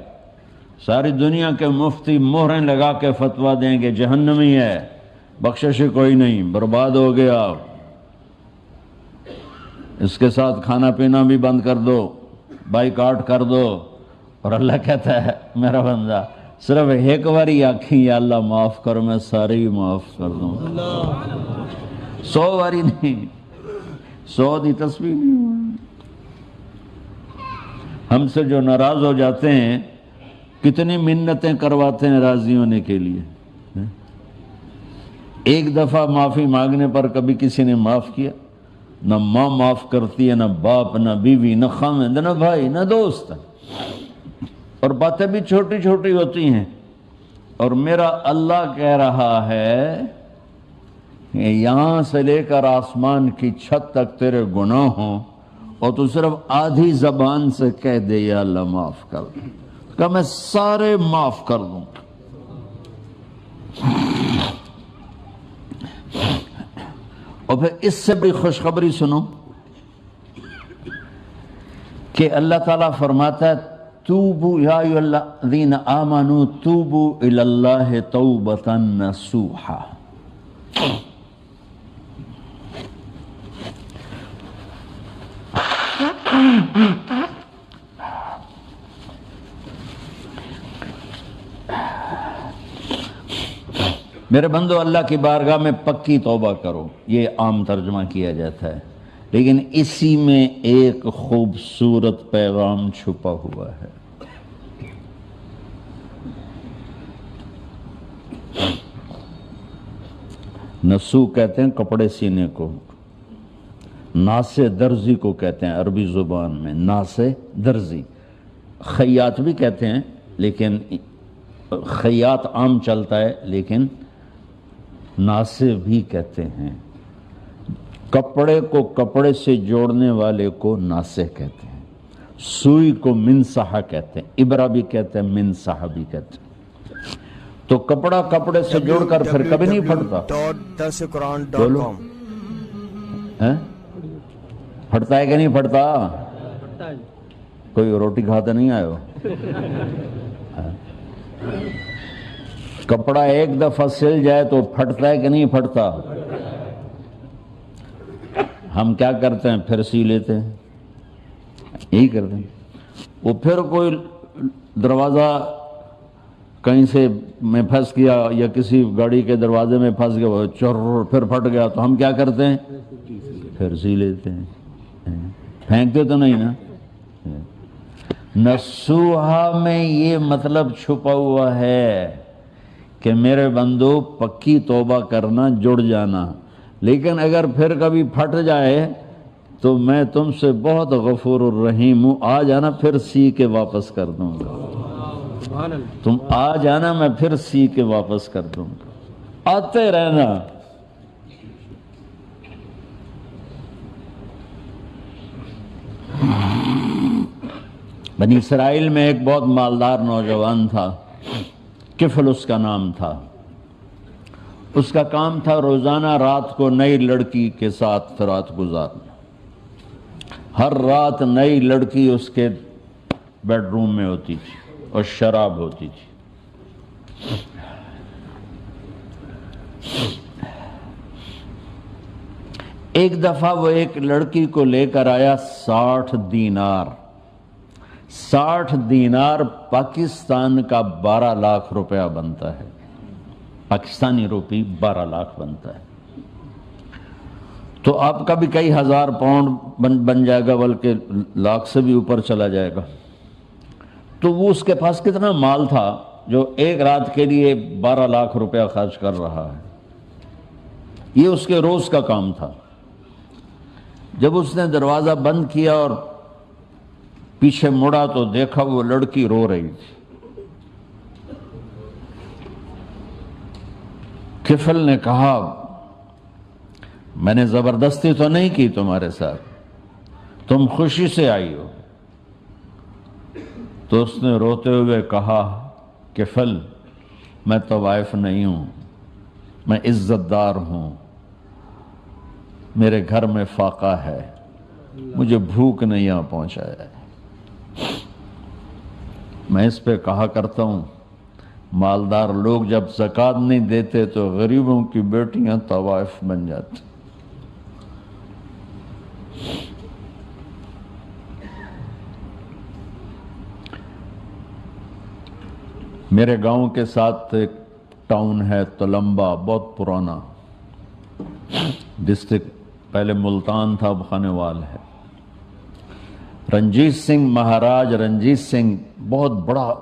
Speaker 1: ساری دنیا کے مفتی مہریں لگا کے فتویٰ دیں گے جہنمی ہے، بخشش کوئی نہیں، برباد ہو گیا، اس کے ساتھ کھانا پینا بھی بند کر دو، بائیکاٹ کر دو۔ اور اللہ کہتا ہے میرا بندہ صرف ایک باری آکھیں یا اللہ معاف کر، میں سارے ہی معاف کر دوں، 100 باری نہیں، 100 دی تسبیح نہیں۔ ہم سے جو ناراض ہو جاتے ہیں کتنی منتیں کرواتے ہیں راضی ہونے کے لیے. ایک دفعہ معافی مانگنے پر کبھی کسی نے معاف کیا؟ نہ ماں معاف کرتی ہے، نہ باپ، نہ بیوی، نہ خاوند، نہ بھائی، نہ دوست. اور باتیں بھی چھوٹی چھوٹی ہوتی ہیں. اور میرا اللہ کہہ رہا ہے کہ یہاں سے لے کر آسمان کی چھت تک تیرے گناہ ہوں اور تو صرف آدھی زبان سے کہہ دے یا اللہ معاف کر دوں، کہ میں سارے معاف کر دوں. اور پھر اس سے بھی خوشخبری سنو کہ اللہ تعالیٰ فرماتا ہے توبوا یا ایھا الذین آمنوا توبوا الی اللہ توبۃ نصوحا. میرے بندو، اللہ کی بارگاہ میں پکی توبہ کرو، یہ عام ترجمہ کیا جاتا ہے، لیکن اسی میں ایک خوبصورت پیغام چھپا ہوا ہے. نسو کہتے ہیں کپڑے سینے کو، ناسے درزی کو کہتے ہیں عربی زبان میں، ناسے درزی. خیاط بھی کہتے ہیں، لیکن خیاط عام چلتا ہے، لیکن ناسے بھی کہتے ہیں. کپڑے کو کپڑے سے جوڑنے والے کو ناسے کہتے ہیں. سوئی کو منسحہ کہتے ہیں، ابرہ بھی کہتے ہیں، منسحہ بھی کہتے ہیں. تو کپڑا کپڑے سے جوڑ کر پھر کبھی نہیں پھٹتا. بولو، پھٹتا ہے کہ نہیں پھٹتا؟ کوئی روٹی کھاتے نہیں آئے ہو؟ کپڑا ایک دفعہ سل جائے تو پھٹتا ہے کہ نہیں پھٹتا؟ ہم کیا کرتے ہیں؟ پھر سی لیتے ہیں، یہی کرتے ہیں. وہ پھر کوئی دروازہ کہیں سے میں پھنس گیا یا کسی گاڑی کے دروازے میں پھنس گیا، وہ چر پھر پھٹ گیا، تو ہم کیا کرتے ہیں؟ پھر سی لیتے ہیں. پھینکتے تو نہیں نا. نصوحہ میں یہ مطلب چھپا ہوا ہے کہ میرے بندو پکی توبہ کرنا، جڑ جانا. لیکن اگر پھر کبھی پھٹ جائے تو میں تم سے بہت غفور الرحیم ہوں. آ جانا، پھر سی کے واپس کر دوں گا. تم آ جانا، میں پھر سی کے واپس کر دوں گا. آتے رہنا. بنی اسرائیل میں ایک بہت مالدار نوجوان تھا، کفل اس کا نام تھا. اس کا کام تھا روزانہ رات کو نئی لڑکی کے ساتھ رات گزارنا. ہر رات نئی لڑکی اس کے بیڈ روم میں ہوتی تھی اور شراب ہوتی تھی. ایک دفعہ وہ ایک لڑکی کو لے کر آیا 60 دینار. 60 دینار پاکستان کا 12 لاکھ روپیہ بنتا ہے. پاکستانی روپی 12 لاکھ بنتا ہے. تو آپ کا بھی کئی ہزار پاؤنڈ بن جائے گا، بلکہ لاکھ سے بھی اوپر چلا جائے گا. تو وہ اس کے پاس کتنا مال تھا جو ایک رات کے لیے 12 لاکھ روپیہ خرچ کر رہا ہے. یہ اس کے روز کا کام تھا. جب اس نے دروازہ بند کیا اور پیچھے مڑا تو دیکھا وہ لڑکی رو رہی تھی. کفل نے کہا میں نے زبردستی تو نہیں کی تمہارے ساتھ، تم خوشی سے آئی ہو. تو اس نے روتے ہوئے کہا کفل میں طوائف نہیں ہوں، میں عزت دار ہوں، میرے گھر میں فاقہ ہے، مجھے بھوک نہیں آ پہنچایا ہے. میں اس پہ کہا کرتا ہوں مالدار لوگ جب زکوٰۃ نہیں دیتے تو غریبوں کی بیٹیاں طوائف بن جاتی. میرے گاؤں کے ساتھ ایک ٹاؤن ہے تلمبا، بہت پرانا ڈسٹرکٹ، پہلے ملتان تھا، اب خانوال ہے. رنجیت سنگھ مہاراج رنجیت سنگھ بہت بڑا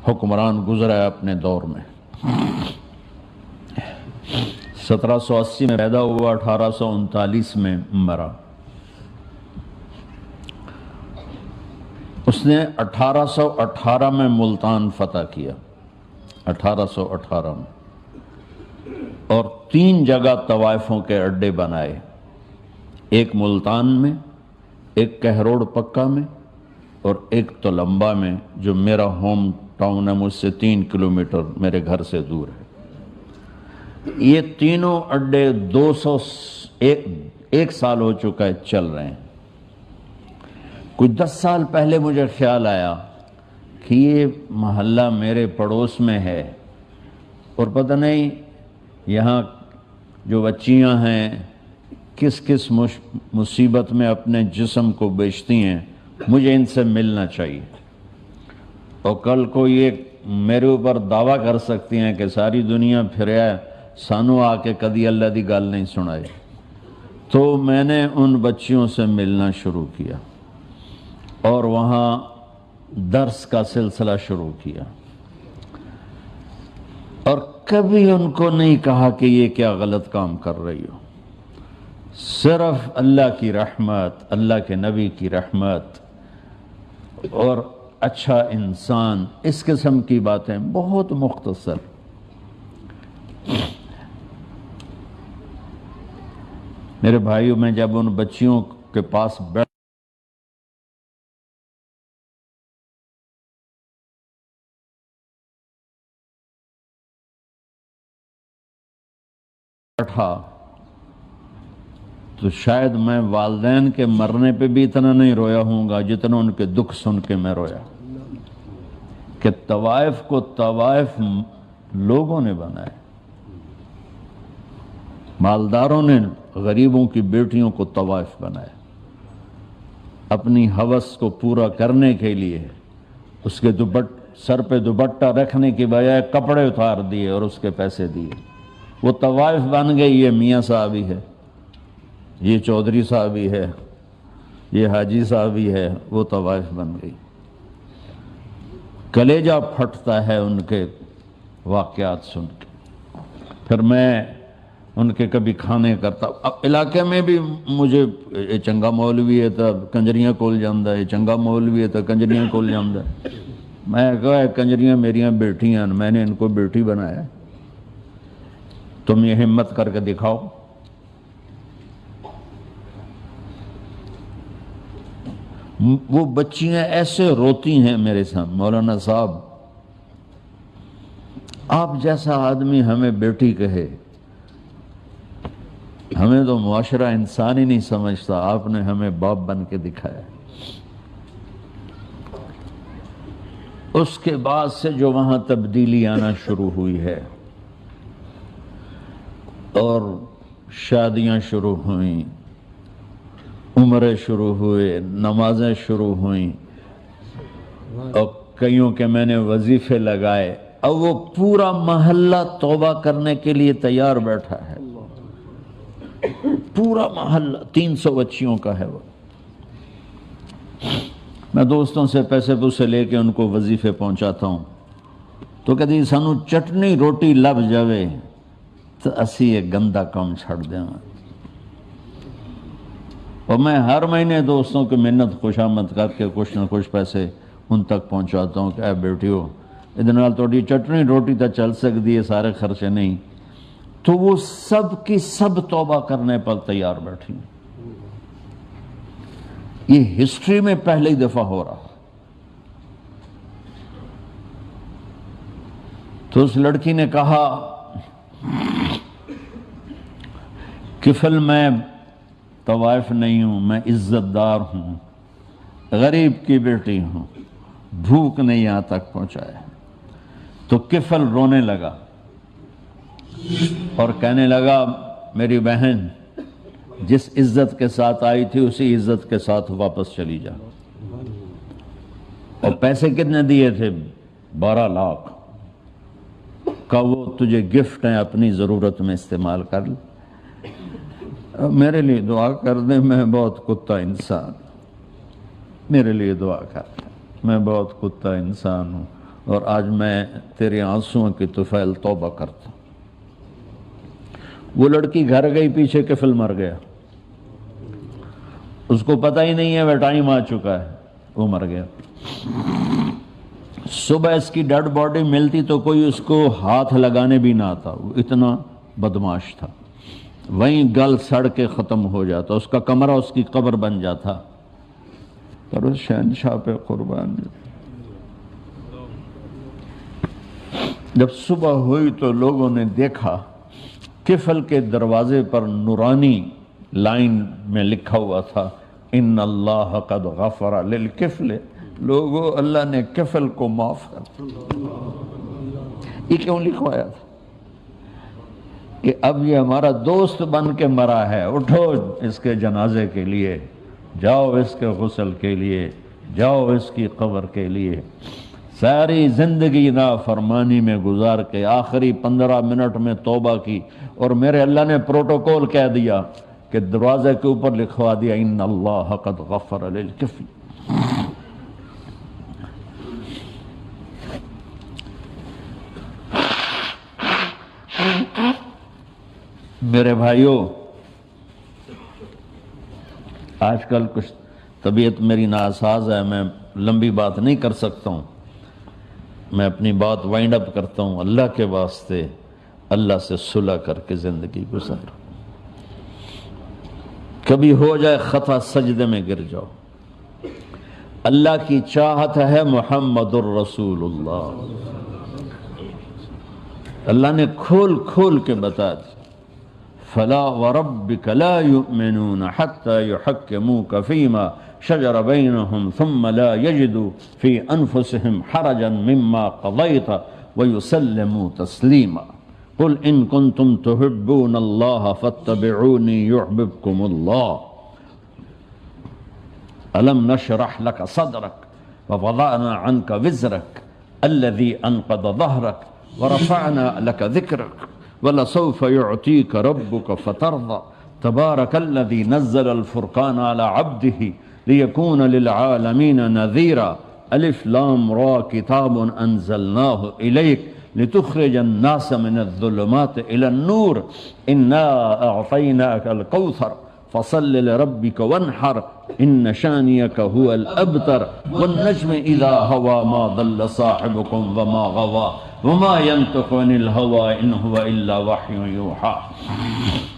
Speaker 1: حکمران گزرا ہے اپنے دور میں۔ 1780 میں پیدا ہوا، 1839 میں مرا۔ اس نے 1818 میں ملتان فتح کیا، 1818 میں، اور 3 جگہ طوائفوں کے اڈے بنائے، ایک ملتان میں، ایک کہروڑ پکا میں، اور ایک تلمبا میں، جو میرا ہوم ٹاؤن ہے، مجھ سے 3 کلومیٹر میرے گھر سے دور ہے۔ یہ تینوں اڈے 201 سال ہو چکا ہے چل رہے ہیں۔ کچھ 10 سال پہلے مجھے خیال آیا کہ یہ محلہ میرے پڑوس میں ہے، اور پتہ نہیں یہاں جو بچیاں ہیں کس کس مصیبت میں اپنے جسم کو بیچتی ہیں، مجھے ان سے ملنا چاہیے، اور کل کو یہ میرے اوپر دعویٰ کر سکتی ہیں کہ ساری دنیا پھریا سانو آ کے کدی اللہ دی گل نہیں سنائی۔ تو میں نے ان بچیوں سے ملنا شروع کیا اور وہاں درس کا سلسلہ شروع کیا، اور کبھی ان کو نہیں کہا کہ یہ کیا غلط کام کر رہی ہو، صرف اللہ کی رحمت، اللہ کے نبی کی رحمت اور اچھا انسان، اس قسم کی باتیں بہت مختصر۔ میرے بھائیوں، میں جب ان بچیوں کے پاس بیٹھا تو شاید میں والدین کے مرنے پہ بھی اتنا نہیں رویا ہوں گا جتنا ان کے دکھ سن کے میں رویا، کہ طوائف کو طوائف لوگوں نے بنائے، مالداروں نے غریبوں کی بیٹیوں کو طوائف بنائے، اپنی ہوس کو پورا کرنے کے لیے اس کے سر پہ دوپٹہ رکھنے کی بجائے کپڑے اتار دیے اور اس کے پیسے دیے، وہ طوائف بن گئی۔ یہ میاں صاحبی ہے، یہ چودھری صاحبی ہے، یہ حاجی صاحبی ہے، وہ طوائف بن گئی۔ کلیجہ پھٹتا ہے ان کے واقعات سن کے۔ پھر میں ان کے کبھی کھانے کرتا، اب علاقے میں بھی مجھے یہ چنگا مولوی ہے تو کنجریاں کول جاندہ ہے، چنگا مولوی ہے تو کنجریاں کول جاندہ ہے۔ میں کہا کنجریاں میریاں بیٹیاں، میں نے ان کو بیٹی بنایا، تم یہ ہمت کر کے دکھاؤ۔ وہ بچیاں ایسے روتی ہیں میرے ساتھ، مولانا صاحب آپ جیسا آدمی ہمیں بیٹی کہے، ہمیں تو معاشرہ انسان ہی نہیں سمجھتا، آپ نے ہمیں باپ بن کے دکھایا۔ اس کے بعد سے جو وہاں تبدیلی آنا شروع ہوئی ہے اور شادیاں شروع ہوئیں، عمرے شروع ہوئے، نمازیں شروع ہوئیں، اور کئیوں کے میں نے وظیفے لگائے، اب وہ پورا محلہ توبہ کرنے کے لیے تیار بیٹھا ہے، پورا محلہ 300 بچیوں کا ہے۔ وہ میں دوستوں سے پیسے پوسے لے کے ان کو وظیفے پہنچاتا ہوں، تو کہتے سانو چٹنی روٹی لب جاوے تو اسی یہ گندا کام چھڑ دیں۔ اور میں ہر مہینے دوستوں کی محنت خوشامد کر کے کچھ نہ کچھ پیسے ان تک پہنچاتا ہوں کہ اے بیٹیو ادھر نال توڑی چٹنی روٹی تا چل سکتی ہے، سارے خرچے نہیں۔ تو وہ سب کی سب توبہ کرنے پر تیار بیٹھی۔ یہ ہسٹری میں پہلی دفعہ ہو رہا۔ تو اس لڑکی نے کہا کفل میں طوائف نہیں ہوں، میں عزت دار ہوں، غریب کی بیٹی ہوں، بھوک نے یہاں تک پہنچایا۔ تو کفل رونے لگا اور کہنے لگا میری بہن جس عزت کے ساتھ آئی تھی اسی عزت کے ساتھ واپس چلی جا۔ اور پیسے کتنے دیے تھے؟ 12 لاکھ کا وہ تجھے گفٹ ہیں، اپنی ضرورت میں استعمال کر لے۔ میرے لیے دعا کر دیں، میں بہت کتا انسان، میرے لیے دعا کر دیں، میں بہت کتا انسان ہوں اور آج میں تیرے آنسوؤں کی طفیل توبہ کرتا ہوں۔ وہ لڑکی گھر گئی، پیچھے کفل مر گیا، اس کو پتہ ہی نہیں ہے وہ ٹائم آ چکا ہے، وہ مر گیا۔ صبح اس کی ڈیڈ باڈی ملتی تو کوئی اس کو ہاتھ لگانے بھی نہ آتا، وہ اتنا بدماش تھا، وہیں گل سڑ کے ختم ہو جاتا، اس کا کمرہ اس کی قبر بن جاتا۔ پر اس شہنشاہ پہ قربان۔ جب صبح ہوئی تو لوگوں نے دیکھا کفل کے دروازے پر نورانی لائن میں لکھا ہوا تھا ان اللہ قد غفر للکفل، لوگوں اللہ نے کفل کو معاف کر دیا۔ یہ کیوں لکھوایا تھا؟ کہ اب یہ ہمارا دوست بن کے مرا ہے، اٹھو اس کے جنازے کے لیے، جاؤ اس کے غسل کے لیے، جاؤ اس کی قبر کے لیے۔ ساری زندگی نافرمانی میں گزار کے آخری 15 منٹ میں توبہ کی، اور میرے اللہ نے پروٹوکول کہہ دیا کہ دروازے کے اوپر لکھوا دیا ان اللہ قد غفر للکفل۔ میرے بھائیوں، آج کل کچھ طبیعت میری ناساز ہے، میں لمبی بات نہیں کر سکتا ہوں، میں اپنی بات وائنڈ اپ کرتا ہوں۔ اللہ کے واسطے اللہ سے صلح کر کے زندگی گزارو۔ کبھی ہو جائے خطا، سجدے میں گر جاؤ۔ اللہ کی چاہت ہے محمد الرسول اللہ۔ اللہ نے کھول کھول کے بتا دیا فلا وربك لا يؤمنون حتى يحكموك فيما شجر بينهم ثم لا يجدوا في أنفسهم حرجا مما قضيت ويسلموا تسليما قل إن كنتم تحبون الله فاتبعوني يحببكم الله ألم نشرح لك صدرك ووضعنا عنك وزرك الذي أنقض ظهرك ورفعنا لك ذكرك وَلَسَوْفَ يُعْتِيكَ رَبُّكَ فَتَرْضَى تَبَارَكَ الَّذِي نَزَّلَ الْفُرْقَانَ عَلَى عَبْدِهِ لِيَكُونَ لِلْعَالَمِينَ نَذِيرًا ألف لام را كتاب أنزلناه إليك لتخرج الناس من الظلمات إلى النور إنا أعطيناك الكوثر فصل لربك وانحر إن شانئك هو الأبتر والنجم إذا هوى ما ضل صاحبكم وما غوى وما ينطق عن الهوى إن هو إلا وحي يوحى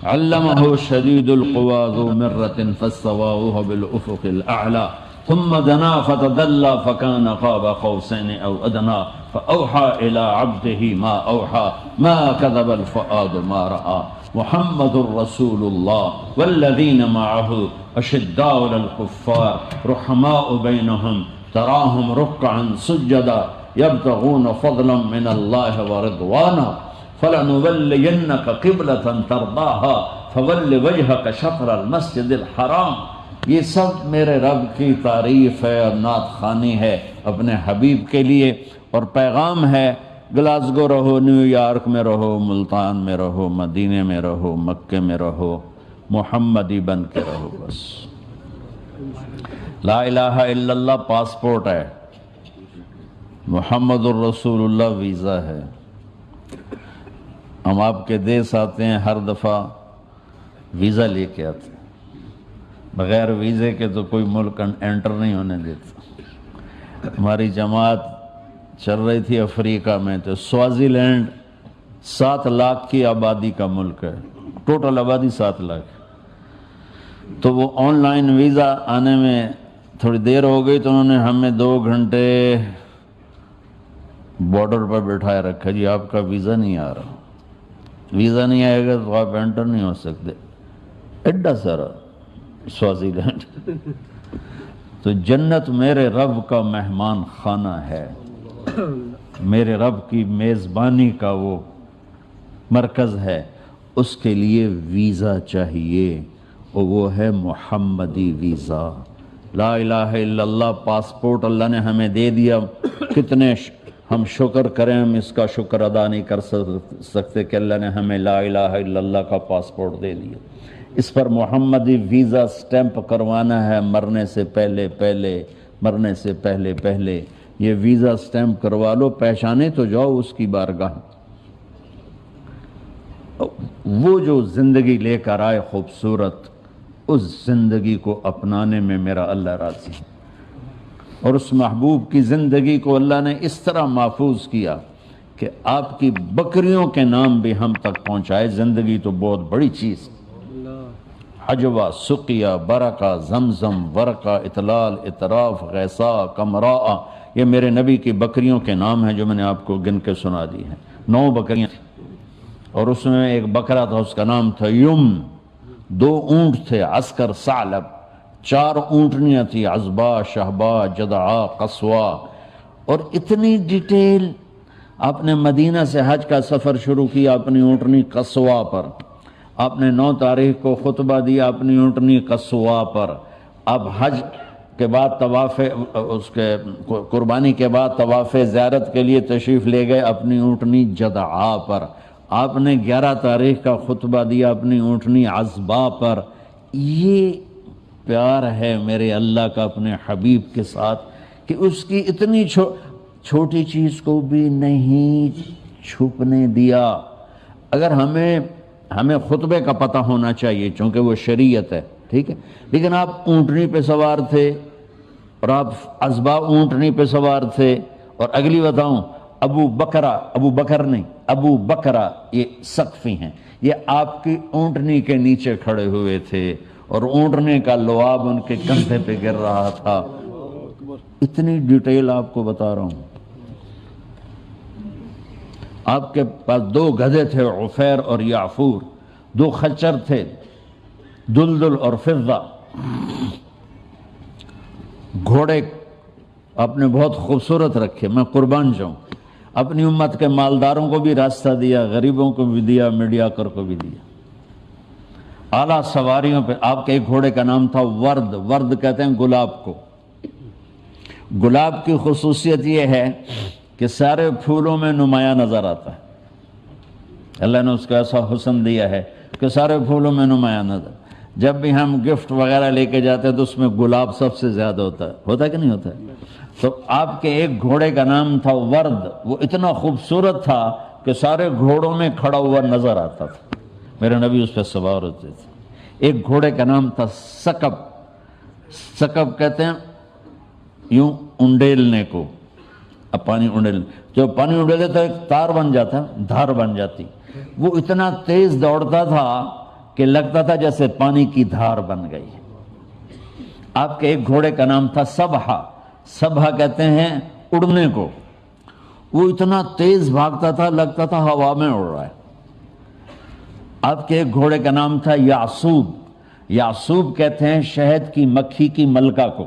Speaker 1: علمه شديد القوى ذو مرة فاستوى وهو بالأفق الأعلى ثم دنا فتدلى فكان قاب قوسين أو أدنى فأوحى إلى عبده ما أوحى ما كذب الفؤاد ما رأى محمد رسول الله والذين معه أشداء على الكفار رحماء بينهم تراهم ركعا سجدا يبتغون فضلا من الله ورضوانا فلنولينك قبلة ترضاها فول وجهك شطر المسجد الحرام۔ یہ سب میرے رب کی تعریف ہے اور نعت خوانی ہے اپنے حبیب کے لیے، اور پیغام ہے گلاسگو رہو، نیو یارک میں رہو، ملتان میں رہو، مدینے میں رہو، مکے میں رہو، محمدی بن کے رہو۔ بس لا الہ الا اللہ پاسپورٹ ہے، محمد الرسول اللہ ویزا ہے۔ ہم آپ کے دیس آتے ہیں، ہر دفعہ ویزا لے کے آتے ہیں، بغیر ویزے کے تو کوئی ملک انٹر نہیں ہونے دیتا۔ ہماری جماعت چل رہی تھی افریقہ میں، تو سوازی لینڈ 7 لاکھ کی آبادی کا ملک ہے، ٹوٹل آبادی 7 لاکھ، تو وہ آن لائن ویزا آنے میں تھوڑی دیر ہو گئی، تو انہوں نے ہمیں 2 گھنٹے بارڈر پر بٹھائے رکھا، جی آپ کا ویزا نہیں آ رہا، ویزا نہیں آئے گا تو آپ انٹر نہیں ہو سکتے۔ ایڈا سارا سوازی لینڈ۔ تو جنت میرے رب کا مہمان خانہ ہے، میرے رب کی میزبانی کا وہ مرکز ہے، اس کے لیے ویزا چاہیے، اور وہ ہے محمدی ویزا۔ لا الہ الا اللہ پاسپورٹ اللہ نے ہمیں دے دیا، کتنے ہم شکر کریں، ہم اس کا شکر ادا نہیں کر سکتے کہ اللہ نے ہمیں لا الہ الا اللہ کا پاسپورٹ دے دیا۔ اس پر محمدی ویزا سٹیمپ کروانا ہے مرنے سے پہلے مرنے سے پہلے یہ ویزا سٹیمپ کروا لو، پہچانے تو جاؤ اس کی بارگاہ۔ وہ جو زندگی لے کر آئے خوبصورت، اس زندگی کو اپنانے میں میرا اللہ راضی ہے، اور اس محبوب کی زندگی کو اللہ نے اس طرح محفوظ کیا کہ آپ کی بکریوں کے نام بھی ہم تک پہنچائے۔ زندگی تو بہت بڑی چیز، حجوہ، سقیہ، برکہ، زمزم، ورقہ، اطلال، اطراف، غیثا، کمراء، یہ میرے نبی کی بکریوں کے نام ہیں جو میں نے آپ کو گن کے سنا دی ہیں۔ 9 بکریاں تھیں، اور اس میں ایک بکرا تھا، اس کا نام تھا یم، 2 اونٹ تھے، عسکر، ثعلب، 4 اونٹنیاں تھیں، عزبا، شہبا، جدعا، قصوا، اور اتنی ڈیٹیل۔ آپ نے مدینہ سے حج کا سفر شروع کیا اپنی اونٹنی قصوا پر، آپ نے 9 تاریخ کو خطبہ دیا اپنی اونٹنی قصوا پر، اب حج کے بعد طواف، اس کے قربانی کے بعد طواف زیارت کے لیے تشریف لے گئے اپنی اونٹنی جدعا پر، آپ نے 11 تاریخ کا خطبہ دیا اپنی اونٹنی عزبا پر۔ یہ پیار ہے میرے اللہ کا اپنے حبیب کے ساتھ کہ اس کی اتنی چھوٹی چیز کو بھی نہیں چھپنے دیا۔ اگر ہمیں خطبے کا پتہ ہونا چاہیے چونکہ وہ شریعت ہے، ٹھیک ہے، لیکن آپ اونٹنی پہ سوار تھے، اور آپ عزبا اونٹنی پہ سوار تھے، اور اگلی بتاؤں، ابو بکرا یہ سقفی ہیں، یہ آپ کی اونٹنی کے نیچے کھڑے ہوئے تھے، اور اونٹنے کا لعاب ان کے کندھے پہ گر رہا تھا۔ اتنی ڈیٹیل آپ کو بتا رہا ہوں۔ آپ کے پاس 2 گدھے تھے، عفیر اور یعفور، 2 خچر تھے، دلدل اور فضہ، گھوڑے آپ نے بہت خوبصورت رکھے، میں قربان جاؤں۔ اپنی امت کے مالداروں کو بھی راستہ دیا، غریبوں کو بھی دیا، میڈیاکر کو بھی دیا۔ اعلیٰ سواریوں پہ آپ کے ایک گھوڑے کا نام تھا ورد، ورد کہتے ہیں گلاب کو۔ گلاب کی خصوصیت یہ ہے کہ سارے پھولوں میں نمایاں نظر آتا ہے، اللہ نے اس کو ایسا حسن دیا ہے کہ سارے پھولوں میں نمایاں نظر۔ جب بھی ہم گفٹ وغیرہ لے کے جاتے ہیں تو اس میں گلاب سب سے زیادہ ہوتا ہے کہ نہیں ہوتا ہے؟ تو آپ کے ایک گھوڑے کا نام تھا ورد، وہ اتنا خوبصورت تھا کہ سارے گھوڑوں میں کھڑا ہوا نظر آتا تھا، میرے نبی اس پہ سوار ہوتے تھے۔ ایک گھوڑے کا نام تھا سکب، سکب کہتے ہیں یوں انڈیلنے کو، اب پانی انڈیل، جو پانی انڈیلے تو ایک تار بن جاتا، دھار بن جاتی، وہ اتنا تیز دوڑتا تھا کہ لگتا تھا جیسے پانی کی دھار بن گئی۔ آپ کے ایک گھوڑے کا نام تھا سبحہ، سبحہ کہتے ہیں اڑنے کو، وہ اتنا تیز بھاگتا تھا لگتا تھا ہوا میں اڑ رہا ہے۔ آپ کے ایک گھوڑے کا نام تھا یعصوب، یعصوب کہتے ہیں شہد کی مکھی کی ملکہ کو۔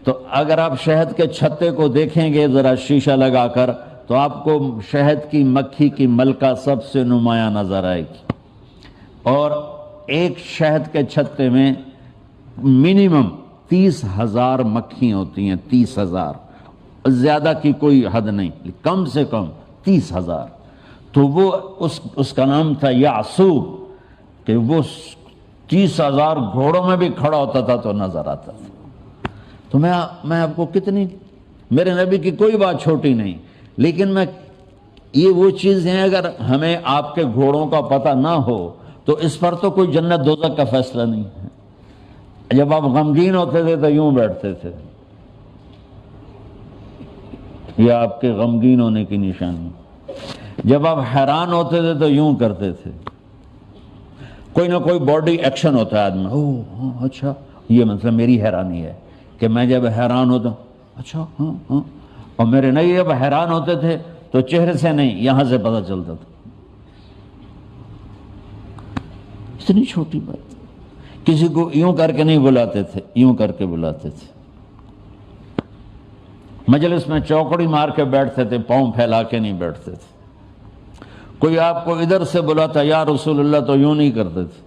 Speaker 1: تو اگر آپ شہد کے چھتے کو دیکھیں گے ذرا شیشہ لگا کر تو آپ کو شہد کی مکھی کی ملکہ سب سے نمایاں نظر آئے گی، اور ایک شہد کے چھتے میں منیمم 30,000 مکھیاں ہوتی ہیں، 30,000، زیادہ کی کوئی حد نہیں، کم سے کم 30,000۔ تو وہ اس کا نام تھا یعصوب، کہ وہ 30,000 گھوڑوں میں بھی کھڑا ہوتا تھا تو نظر آتا تھا۔ تو میں آپ کو کتنی، میرے نبی کی کوئی بات چھوٹی نہیں، لیکن یہ وہ چیز ہیں اگر ہمیں آپ کے گھوڑوں کا پتہ نہ ہو تو اس پر تو کوئی جنت دوزخ کا فیصلہ نہیں ہے۔ جب آپ غمگین ہوتے تھے تو یوں بیٹھتے تھے، یہ آپ کے غمگین ہونے کی نشانی۔ جب آپ حیران ہوتے تھے تو یوں کرتے تھے، کوئی نہ کوئی باڈی ایکشن ہوتا ہے آدمی، اوہ اچھا، یہ مطلب میری حیرانی ہے کہ میں جب حیران ہوتا ہوں، اچھا ہاں ہاں، اور میرے نبی جب حیران ہوتے تھے تو چہرے سے نہیں، یہاں سے پتہ چلتا تھا۔ اتنی چھوٹی بات، کسی کو یوں کر کے نہیں بلاتے تھے، یوں کر کے بلاتے تھے۔ مجلس میں چوکڑی مار کے بیٹھتے تھے، پاؤں پھیلا کے نہیں بیٹھتے تھے۔ کوئی آپ کو ادھر سے بلاتا یا رسول اللہ تو یوں نہیں کرتے تھے،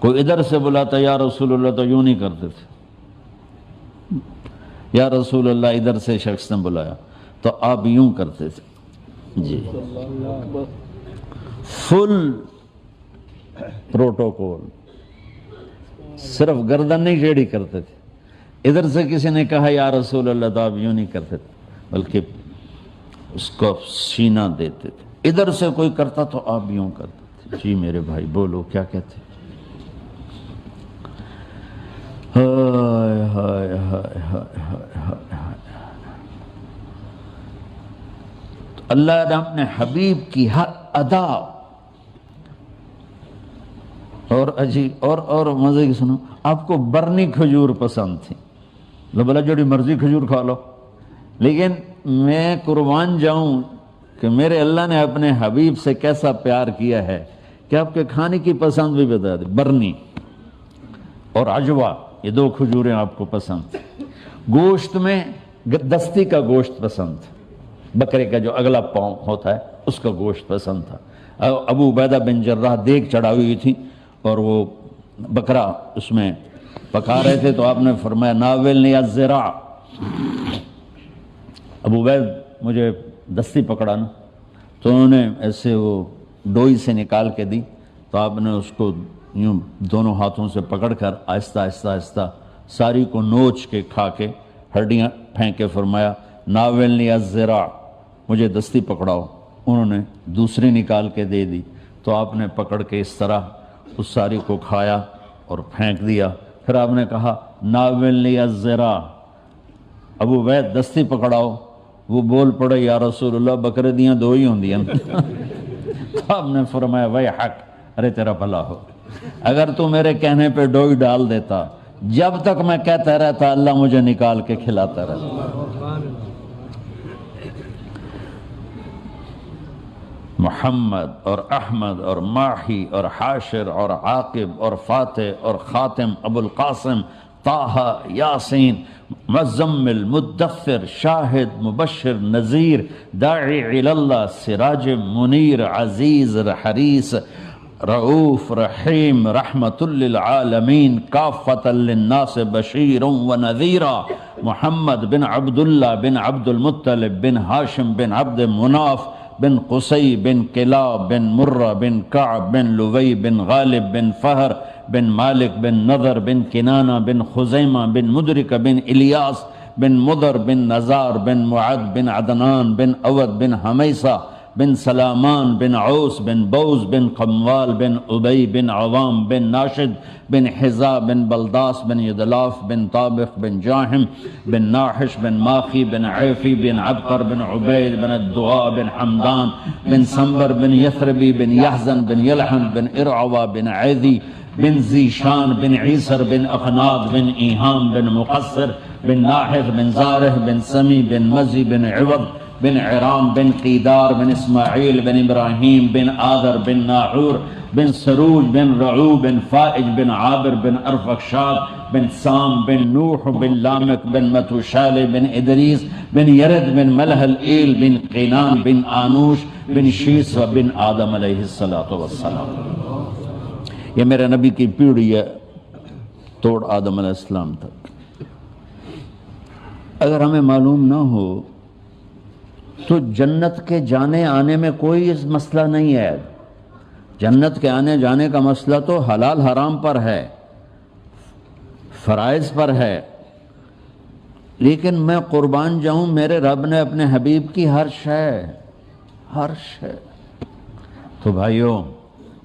Speaker 1: کوئی ادھر سے بلاتا یا رسول اللہ تو یوں نہیں کرتے تھے۔ یا رسول اللہ ادھر سے شخص نے بلایا تو آپ یوں کرتے تھے، جی فل پروٹوکول، صرف گردن نہیں ٹیڑھی کرتے تھے، ادھر سے کسی نے کہا یا رسول اللہ، تو آپ یوں نہیں کرتے تھے بلکہ اس کو سینہ دیتے تھے، ادھر سے کوئی کرتا تو آپ یوں کرتے تھے۔ جی میرے بھائی بولو کیا کہتے؟ ہائے ہائے ہائے ہائے ہائے ہائے۔ تو اللہ نے اپنے حبیب کی ہر ادا اور عجیب اور مزے کی سنو، آپ کو برنی کھجور پسند تھی، لو بلا جوڑی مرضی کھجور کھا لو، لیکن میں قربان جاؤں کہ میرے اللہ نے اپنے حبیب سے کیسا پیار کیا ہے کہ آپ کے کھانے کی پسند بھی بتا دے۔ برنی اور عجوہ، یہ دو کھجوریں آپ کو پسند تھی۔ گوشت میں دستی کا گوشت پسند تھا، بکرے کا جو اگلا پاؤں ہوتا ہے اس کا گوشت پسند تھا۔ ابو عبیدہ بن جراح دیگ چڑھائی ہوئی تھی اور وہ بکرا اس میں پکا رہے تھے، تو آپ نے فرمایا ناولنی الذراع، ابو عبید مجھے دستی پکڑانا، تو انہوں نے ایسے وہ ڈوئی سے نکال کے دی، تو آپ نے اس کو یوں دونوں ہاتھوں سے پکڑ کر آہستہ آہستہ آہستہ ساری کو نوچ کے کھا کے ہڈیاں پھینک کے فرمایا ناولنی الذراع، مجھے دستی پکڑاؤ۔ انہوں نے دوسری نکال کے دے دی، تو آپ نے پکڑ کے اس طرح اس ساری کو کھایا اور پھینک دیا۔ پھر آپ نے کہا ناولنی الذراع، ابو عبید دستی پکڑاؤ۔ وہ بول پڑے یا رسول اللہ بکرے دیاں دو ہی ہوں دیاں۔ تو آپ نے فرمایا ویحک، ارے تیرا بھلا ہو، اگر تو میرے کہنے پہ ڈوئی ڈال دیتا، جب تک میں کہتا رہتا اللہ مجھے نکال کے کھلاتا رہتا۔ محمد اور احمد اور ماہی اور حاشر اور عاقب اور فاتح اور خاتم، ابو القاسم، طٰہٰ، یاسین، مزمل، مدثر، شاہد، مبشر، نذیر، داعی اللہ، سراج منیر، عزیز، حریص، رؤوف، رحیم، رحمت للعالمین، کافۃ للناس، بشیر و نذیرا، محمد بن عبداللہ بن عبد المطلب بن ہاشم بن عبد مناف بن قصی بن کلاب بن مرہ بن کعب بن لوی بن غالب بن فہر بن مالک بن نضر بن کنانہ بن خزیمہ بن مدرک بن الیاس بن مدر بن نزار بن معد بن عدنان بن اود بن حمیسہ بن سلامان بن عوس بن بوز بن قموال بن ابی بن عوام بن ناشد بن حذا بن بلداس بن یدلاف بن طابق بن جاہم بن ناحش بن ماخی بن عیفی بن عبقر بن عبید بن الدغا بن حمدان بن سنبر بن یثربی بن یحزن بن یلحن بن ارعوا بن عیدی بن زیشان بن عیسر بن اخناد بن ایہام بن مقصر بن ناحث بن زارح بن سمی بن مزی بن عوض بن عرام بن قیدار بن اسماعیل بن ابراہیم بن آدر بن ناحور بن سروج بن رعو بن فائج بن عابر بن ارفخشاد بن سام بن نوح بن لامک بن متوشال بن ادریس بن یرد بن ملح الایل بن قینان بن آنوش بن شیس و بن آدم علیہ السلام۔ یہ میرے نبی کی پیڑھی ہے توڑ آدم علیہ السلام تک۔ اگر ہمیں معلوم نہ ہو تو جنت کے جانے آنے میں کوئی اس مسئلہ نہیں ہے۔ جنت کے آنے جانے کا مسئلہ تو حلال حرام پر ہے، فرائض پر ہے، لیکن میں قربان جاؤں میرے رب نے اپنے حبیب کی ہر شے۔ تو بھائیوں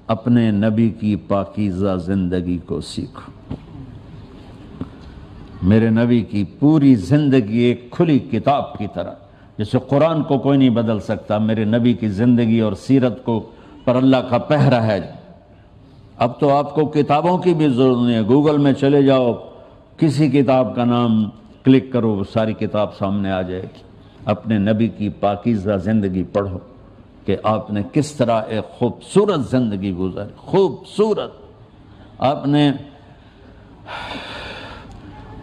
Speaker 1: اپنے نبی کی پاکیزہ زندگی کو سیکھو۔ میرے نبی کی پوری زندگی ایک کھلی کتاب کی طرح، جیسے قرآن کو کوئی نہیں بدل سکتا، میرے نبی کی زندگی اور سیرت کو پر اللہ کا پہرا ہے۔ اب تو آپ کو کتابوں کی بھی ضرورت نہیں ہے، گوگل میں چلے جاؤ، کسی کتاب کا نام کلک کرو، ساری کتاب سامنے آ جائے گی۔ اپنے نبی کی پاکیزہ زندگی پڑھو کہ آپ نے کس طرح ایک خوبصورت زندگی گزاری، خوبصورت۔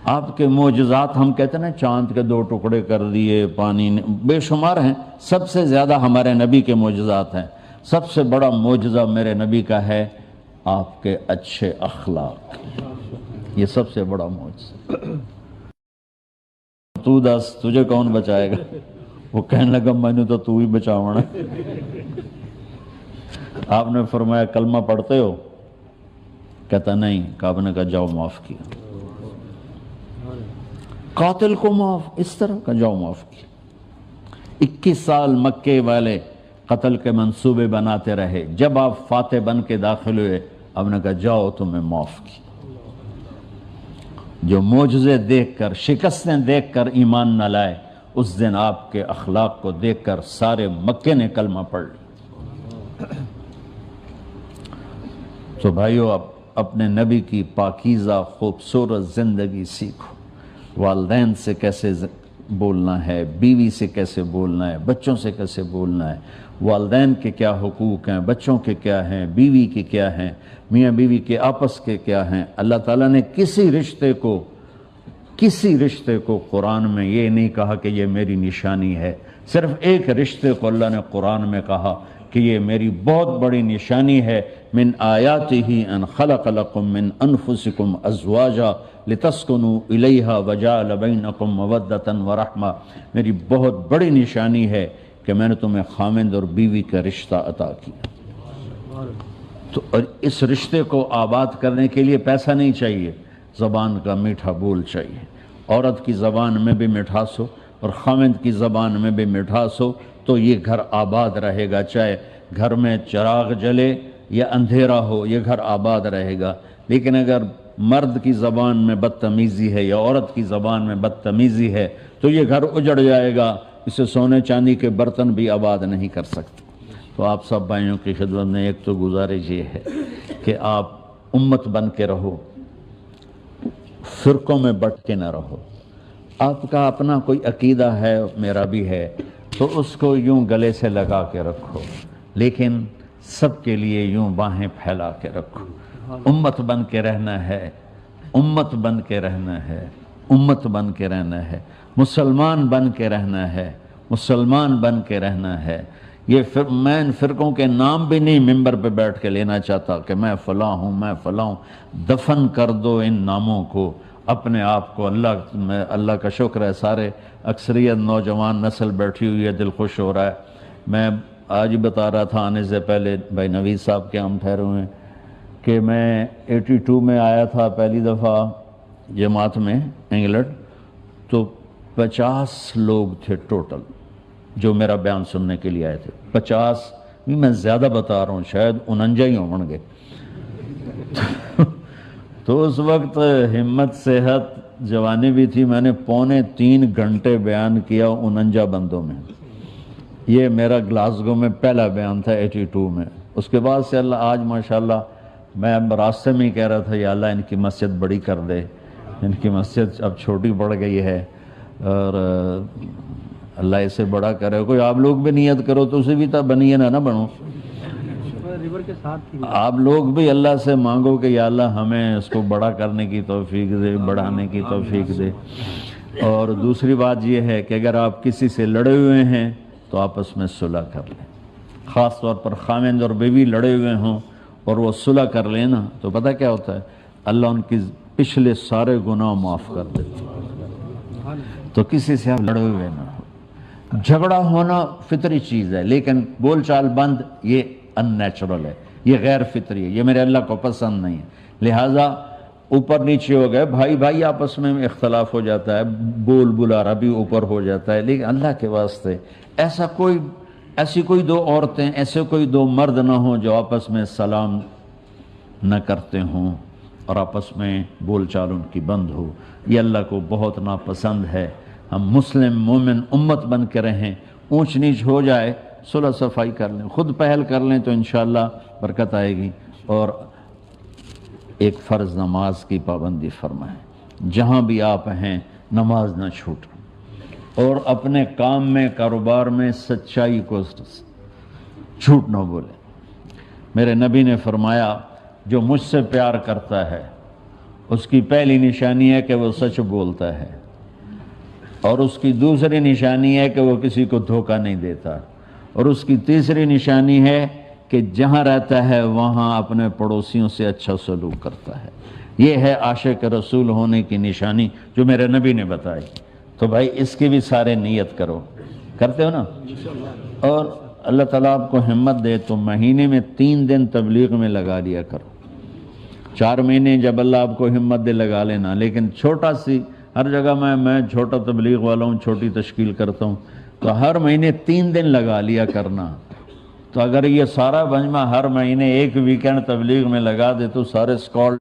Speaker 1: آپ کے معجزات، ہم کہتے ہیں نا چاند کے 2 ٹکڑے کر دیے، پانی نے، بے شمار ہیں، سب سے زیادہ ہمارے نبی کے معجزات ہیں۔ سب سے بڑا معجزہ میرے نبی کا ہے آپ کے اچھے اخلاق، یہ سب سے بڑا معجزہ۔ تو دس تجھے کون بچائے گا؟ وہ کہنے لگا میں نے تو ہی بچاونا۔ آپ نے فرمایا کلمہ پڑھتے ہو؟ کہتا نہیں۔ آپ نے کہا جاؤ معاف کیا۔ قاتل کو معاف، اس طرح کا جاؤ معاف کیا۔ 21 سال مکے والے قتل کے منصوبے بناتے رہے، جب آپ فاتح بن کے داخل ہوئے آپ نے کہا جاؤ تمہیں معاف کی۔ جو معجزے دیکھ کر، شکستیں دیکھ کر ایمان نہ لائے، اس دن آپ کے اخلاق کو دیکھ کر سارے مکے نے کلمہ پڑھ لیا۔ تو بھائیو، اب اپنے نبی کی پاکیزہ خوبصورت زندگی سیکھو، والدین سے کیسے بولنا ہے، بیوی سے کیسے بولنا ہے، بچوں سے کیسے بولنا ہے، والدین کے کیا حقوق ہیں، بچوں کے کیا ہیں، بیوی کے کیا ہیں، میاں بیوی کے آپس کے کیا ہیں۔ اللہ تعالیٰ نے کسی رشتے کو قرآن میں یہ نہیں کہا کہ یہ میری نشانی ہے، صرف ایک رشتے کو اللہ نے قرآن میں کہا کہ یہ میری بہت بڑی نشانی ہے، من آیاتہ ان خلق لکم من انفسکم ازواجا لتسکنوا الیہا وجعل بینکم مودۃ ورحمہ، میری بہت بڑی نشانی ہے کہ میں نے تمہیں خامند اور بیوی کا رشتہ عطا کیا۔ تو اس رشتے کو آباد کرنے کے لیے پیسہ نہیں چاہیے، زبان کا میٹھا بول چاہیے۔ عورت کی زبان میں بھی مٹھاس ہو اور خامند کی زبان میں بھی مٹھاس ہو تو یہ گھر آباد رہے گا، چاہے گھر میں چراغ جلے یا اندھیرا ہو، یہ گھر آباد رہے گا۔ لیکن اگر مرد کی زبان میں بدتمیزی ہے یا عورت کی زبان میں بدتمیزی ہے تو یہ گھر اجڑ جائے گا، اسے سونے چاندی کے برتن بھی آباد نہیں کر سکتے۔ تو آپ سب بھائیوں کی خدمت میں ایک تو گزارش یہ ہے کہ آپ امت بن کے رہو، فرقوں میں بٹ کے نہ رہو۔ آپ کا اپنا کوئی عقیدہ ہے، میرا بھی ہے، تو اس کو یوں گلے سے لگا کے رکھو، لیکن سب کے لیے یوں باہیں پھیلا کے رکھو۔ امت بن کے رہنا ہے، امت بن کے رہنا ہے، امت بن کے رہنا ہے، مسلمان بن کے رہنا ہے، مسلمان بن کے رہنا ہے۔ میں ان فرقوں کے نام بھی نہیں ممبر پہ بیٹھ کے لینا چاہتا کہ میں فلاں ہوں، میں فلاں ہوں۔ دفن کر دو ان ناموں کو، اپنے آپ کو۔ اللہ کا شکر ہے، سارے اکثریت نوجوان نسل بیٹھی ہوئی ہے، دل خوش ہو رہا ہے۔ میں آج ہی بتا رہا تھا آنے سے پہلے بھائی نوید صاحب کے ہم ٹھہرے ہوئے ہیں کہ میں 82 میں آیا تھا پہلی دفعہ جماعت میں انگلینڈ، تو 50 لوگ تھے ٹوٹل جو میرا بیان سننے کے لیے آئے تھے۔ 50 بھی میں زیادہ بتا رہا ہوں، شاید 49 ہی ہوں گے۔ تو اس وقت ہمت صحت جوانی بھی تھی، میں نے 2.25 گھنٹے بیان کیا 49 بندوں میں۔ یہ میرا گلاسگو میں پہلا بیان تھا 82 میں۔ اس کے بعد سے اللہ آج ماشاءاللہ میں راستے میں ہی کہہ رہا تھا یا اللہ ان کی مسجد بڑی کر دے، ان کی مسجد اب چھوٹی پڑ گئی ہے اور اللہ اسے بڑا کرے۔ کوئی آپ لوگ بھی نیت کرو تو اسے بھی تو بنیے نہ بنو، آپ لوگ بھی اللہ سے مانگو کہ یا اللہ ہمیں اس کو بڑا کرنے کی توفیق دے، بڑھانے کی توفیق دے۔ اور دوسری بات یہ ہے کہ اگر آپ کسی سے لڑے ہوئے ہیں تو آپس میں صلح کر لیں، خاص طور پر خامند اور بیوی لڑے ہوئے ہوں اور وہ صلح کر لیں نا تو پتہ کیا ہوتا ہے، اللہ ان کی پچھلے سارے گناہ معاف کر دیتے۔ تو کسی سے آپ لڑے ہوئے نہ ہو۔ جھگڑا ہونا فطری چیز ہے، لیکن بول چال بند یہ ان نیچرل ہے، یہ غیر فطری ہے، یہ میرے اللہ کو پسند نہیں ہے۔ لہٰذا اوپر نیچے ہو گئے، بھائی بھائی آپس میں اختلاف ہو جاتا ہے، بول بلارا بھی اوپر ہو جاتا ہے، لیکن اللہ کے واسطے ایسی کوئی دو عورتیں، ایسے کوئی دو مرد نہ ہوں جو آپس میں سلام نہ کرتے ہوں اور آپس میں بول چال ان کی بند ہو۔ یہ اللہ کو بہت ناپسند ہے۔ ہم مسلم مومن امت بن کے رہیں، اونچ نیچ ہو جائے صلح صفائی کر لیں، خود پہل کر لیں تو انشاءاللہ برکت آئے گی۔ اور ایک فرض نماز کی پابندی فرمائیں، جہاں بھی آپ ہیں نماز نہ چھوٹیں، اور اپنے کام میں کاروبار میں سچائی کو جھوٹ نہ بولیں۔ میرے نبی نے فرمایا جو مجھ سے پیار کرتا ہے اس کی پہلی نشانی ہے کہ وہ سچ بولتا ہے، اور اس کی دوسری نشانی ہے کہ وہ کسی کو دھوکہ نہیں دیتا، اور اس کی تیسری نشانی ہے کہ جہاں رہتا ہے وہاں اپنے پڑوسیوں سے اچھا سلوک کرتا ہے۔ یہ ہے عاشق رسول ہونے کی نشانی جو میرے نبی نے بتائی۔ تو بھائی اس کی بھی سارے نیت کرو، کرتے ہو نا؟ اور اللہ تعالیٰ آپ کو ہمت دے تو مہینے میں 3 دن تبلیغ میں لگا لیا کرو۔ 4 مہینے جب اللہ آپ کو ہمت دے لگا لینا، لیکن چھوٹا سی ہر جگہ میں چھوٹا تبلیغ والا ہوں، چھوٹی تشکیل کرتا ہوں، تو ہر مہینے 3 دن لگا لیا کرنا۔ تو اگر یہ سارا مجمع ہر مہینے ایک ویکینڈ تبلیغ میں لگا دے تو سارے اسکال